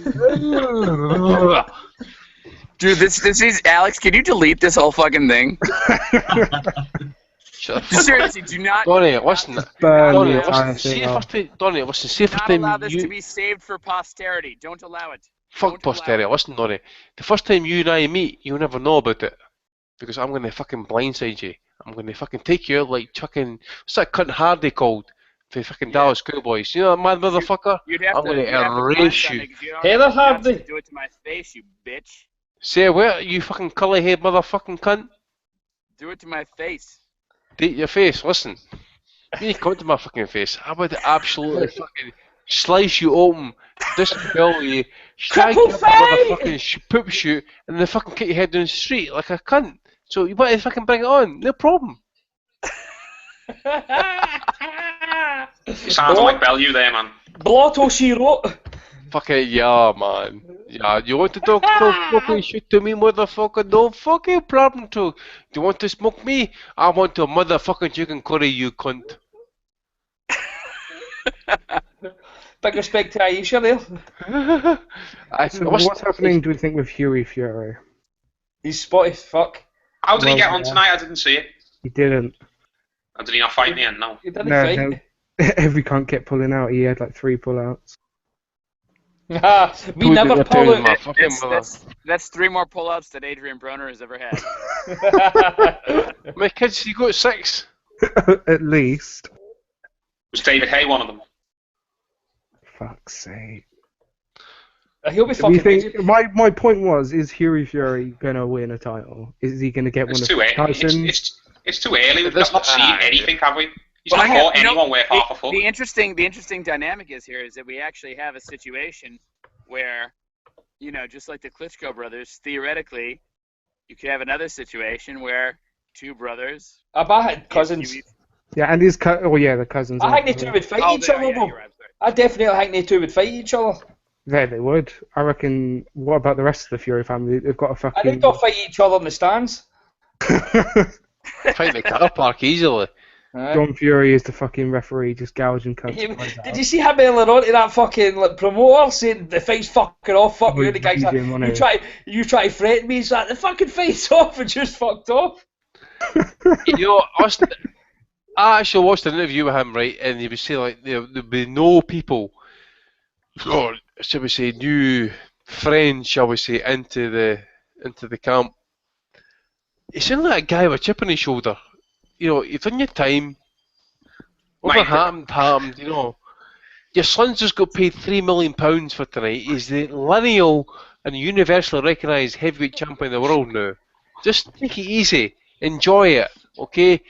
Dude, this is Alex. Can you delete this whole fucking thing? Seriously, do not. Donnie, listen. Donnie, listen. See if Not allow this to be saved for posterity. Don't allow it. Fuck posterity. Listen, Donnie. The first time you and I meet, you'll never know about it because I'm gonna fucking blindside you. I'm gonna fucking take you out like chucking. What's that cunt Hardy called? The fucking Dallas Cowboys. You know that mad motherfucker? I'm gonna erase you. Heather Hardy. Do it to my face, you bitch. Say where, you fucking curly head motherfucking cunt. Do it to my face. Date your face. Listen. You come to my fucking face. I would absolutely fucking slice you open, disembowel you, shank you up a motherfucking poop shoot, and then fucking kick your head down the street like a cunt. So you want to fucking bring it on? No problem. Sounds like Bellew there, man. Blotto she wrote. Fucking yeah, man. Yeah, you want to talk fucking shit to me, motherfucker? No fucking problem to. Do you want to smoke me? I want to motherfucking chicken curry, you cunt. Big respect to Aisha there. So what's happening, do we think, with Huey Fury? He's spotty as fuck. How did he get on tonight? I didn't see it. He didn't. Or did he not fight in the end? No. He didn't No, fight. no. Every cunt kept pulling out. He had like 3 pullouts. We never pull out. That's 3 more pull-ups that Adrian Broner has ever had. My kids, you got 6. At least. Was David Hay one of them? Fuck's sake. He'll be Do you fucking. think, my point was, is Huey Fury gonna win a title? Is he gonna get It's one too of early. Tyson's? It's too early. We've not seen anything, have we? He's Well, not fought anyone worth half a foot. The interesting dynamic is that we actually have a situation where, just like the Klitschko brothers, theoretically, you could have another situation where 2 brothers. I had cousins. Yeah, and the cousins. I think they 2 would fight each other, though. I definitely think they 2 would fight each other. Yeah, they would. I reckon. What about the rest of the Fury family? They've got a fucking. I think they'll fight each other in the stands. Fight in the car park easily. John Fury is the fucking referee, just gouging cunts. Did you see him earlier on to that fucking promoter saying the fight's fucking off? Fuck you, the guy's like, you try to threaten me. He's like, the fucking fight's off and just fucked off. I actually watched an interview with him, right, and he was saying like there'd be no people, or shall we say, new friends, shall we say, into the camp. He sounded like a guy with a chip on his shoulder. You've done your time. What happened, Your son's just got paid £3 million for tonight. He's the lineal and universally recognised heavyweight champion in the world now. Just take it easy. Enjoy it, okay?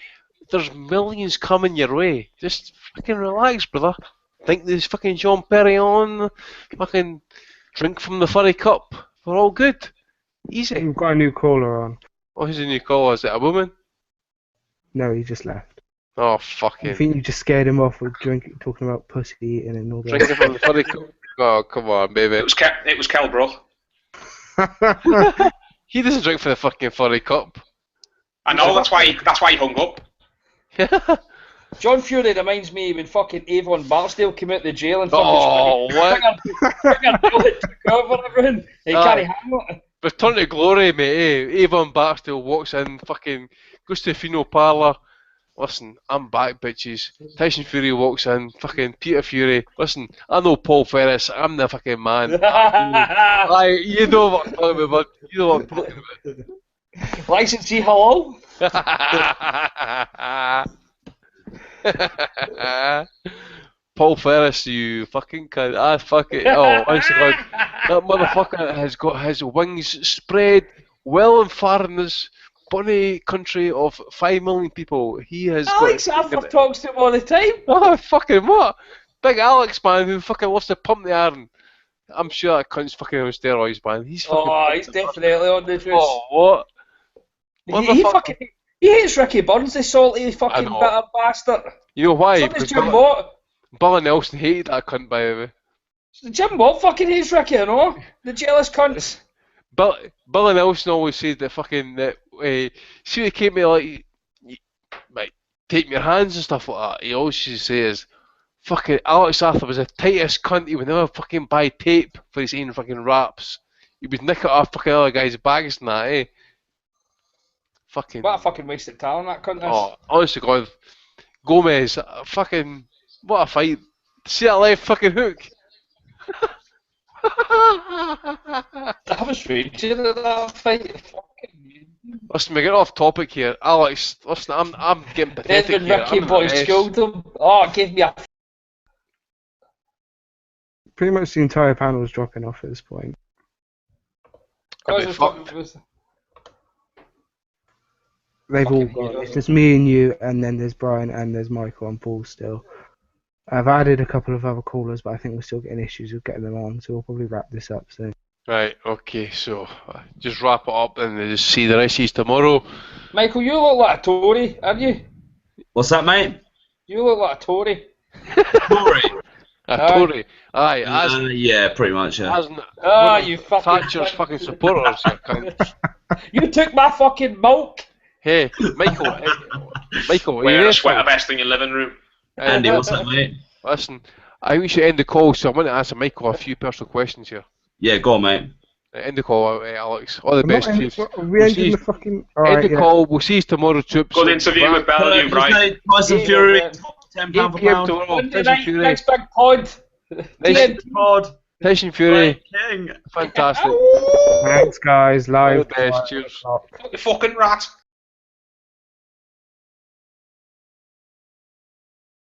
There's millions coming your way. Just fucking relax, brother. Think there's fucking Jean Perrion. Fucking drink from the furry cup. We're all good. Easy. We've got a new caller on. Oh, who's the new caller? Is it a woman? No, he just left. Oh, fucking. I think you just scared him off with talking about pussy eating and all that. Drinking from the furry cup. Oh, come on, baby. It was Kel Brook. He doesn't drink from the fucking furry cup. I know, that's why he hung up. John Fury reminds me when fucking Avon Barksdale came out of the jail and fucking took over everything. He can't handle it. Return to glory, mate. Avon Barksdale walks in, fucking goes to the funeral parlour. Listen, I'm back, bitches. Tyson Fury walks in, fucking Peter Fury. Listen, I know Paul Ferris. I'm the fucking man. You know what I'm talking about, bud. You know what I'm talking about. Licensee, hello? Paul Ferris, you fucking cunt. Fucking. Oh, honest to God. That motherfucker has got his wings spread well and far in this bunny country of 5 million people. He has Alex Arthur talks to him all the time. Oh, fucking what? Big Alex, man, who fucking loves to pump the iron. I'm sure that cunt's fucking on steroids, man. He's fucking. He's definitely on the juice. Oh, what? He hates Ricky Burns, the salty fucking bitter bastard. You know why? Somebody's Jim Watt. Billy Nelson hated that cunt, by the way. Jim Watt fucking hates Ricky, the jealous cunts. Billy Nelson always said that fucking see they came to like tape your hands and stuff like that. He always used to say is fucking Alex Arthur was the tightest cunt. He would never fucking buy tape for his own fucking raps. He would nick it off fucking other guys' bags and that, Fucking. What a fucking wasted talent that cunt is. Oh, honestly, God, Gomez, fucking what a fight! See that left fucking hook. That was raging at that fight. Listen, we get off topic here. Alex, listen, I'm getting pathetic then here. Ricky boy schooled him. Oh, it gave me a... Pretty much the entire panel is dropping off at this point. They've all gone. It's just me and you, and then there's Brian, and there's Michael and Paul still. I've added a couple of other callers, but I think we're still getting issues with getting them on, so we'll probably wrap this up soon. Right, okay, so just wrap it up and just see the rest of tomorrow. Michael, you look like a Tory, aren't you? What's that, mate? You look like a Tory. Tory? Tory. Aye, as yeah, pretty much. Yeah. as You fucking Thatcher's cunt. fucking supporters, you cunt. You took my fucking milk. Hey, Michael. Michael, are you Wear there? a sweater Phil? vest in your living room. Andy, what's up, mate? Listen, I think we should end the call, so I want to answer Michael a few personal questions here. Yeah, go on, mate. End the call, Alex. All the We're best not to ending, you. are we ending the fucking? End Alright, the yeah. call. We'll see you tomorrow, troops. Good interview with Bellevue, Brian. Tyson Fury, £10 8 per p.m. pound. tomorrow. Monday Tyson night, Fury. next big pod. Tyson, Pod. Tyson Fury. King. Fantastic. Thanks, guys. All Live. the best. Cheers. You fucking rat.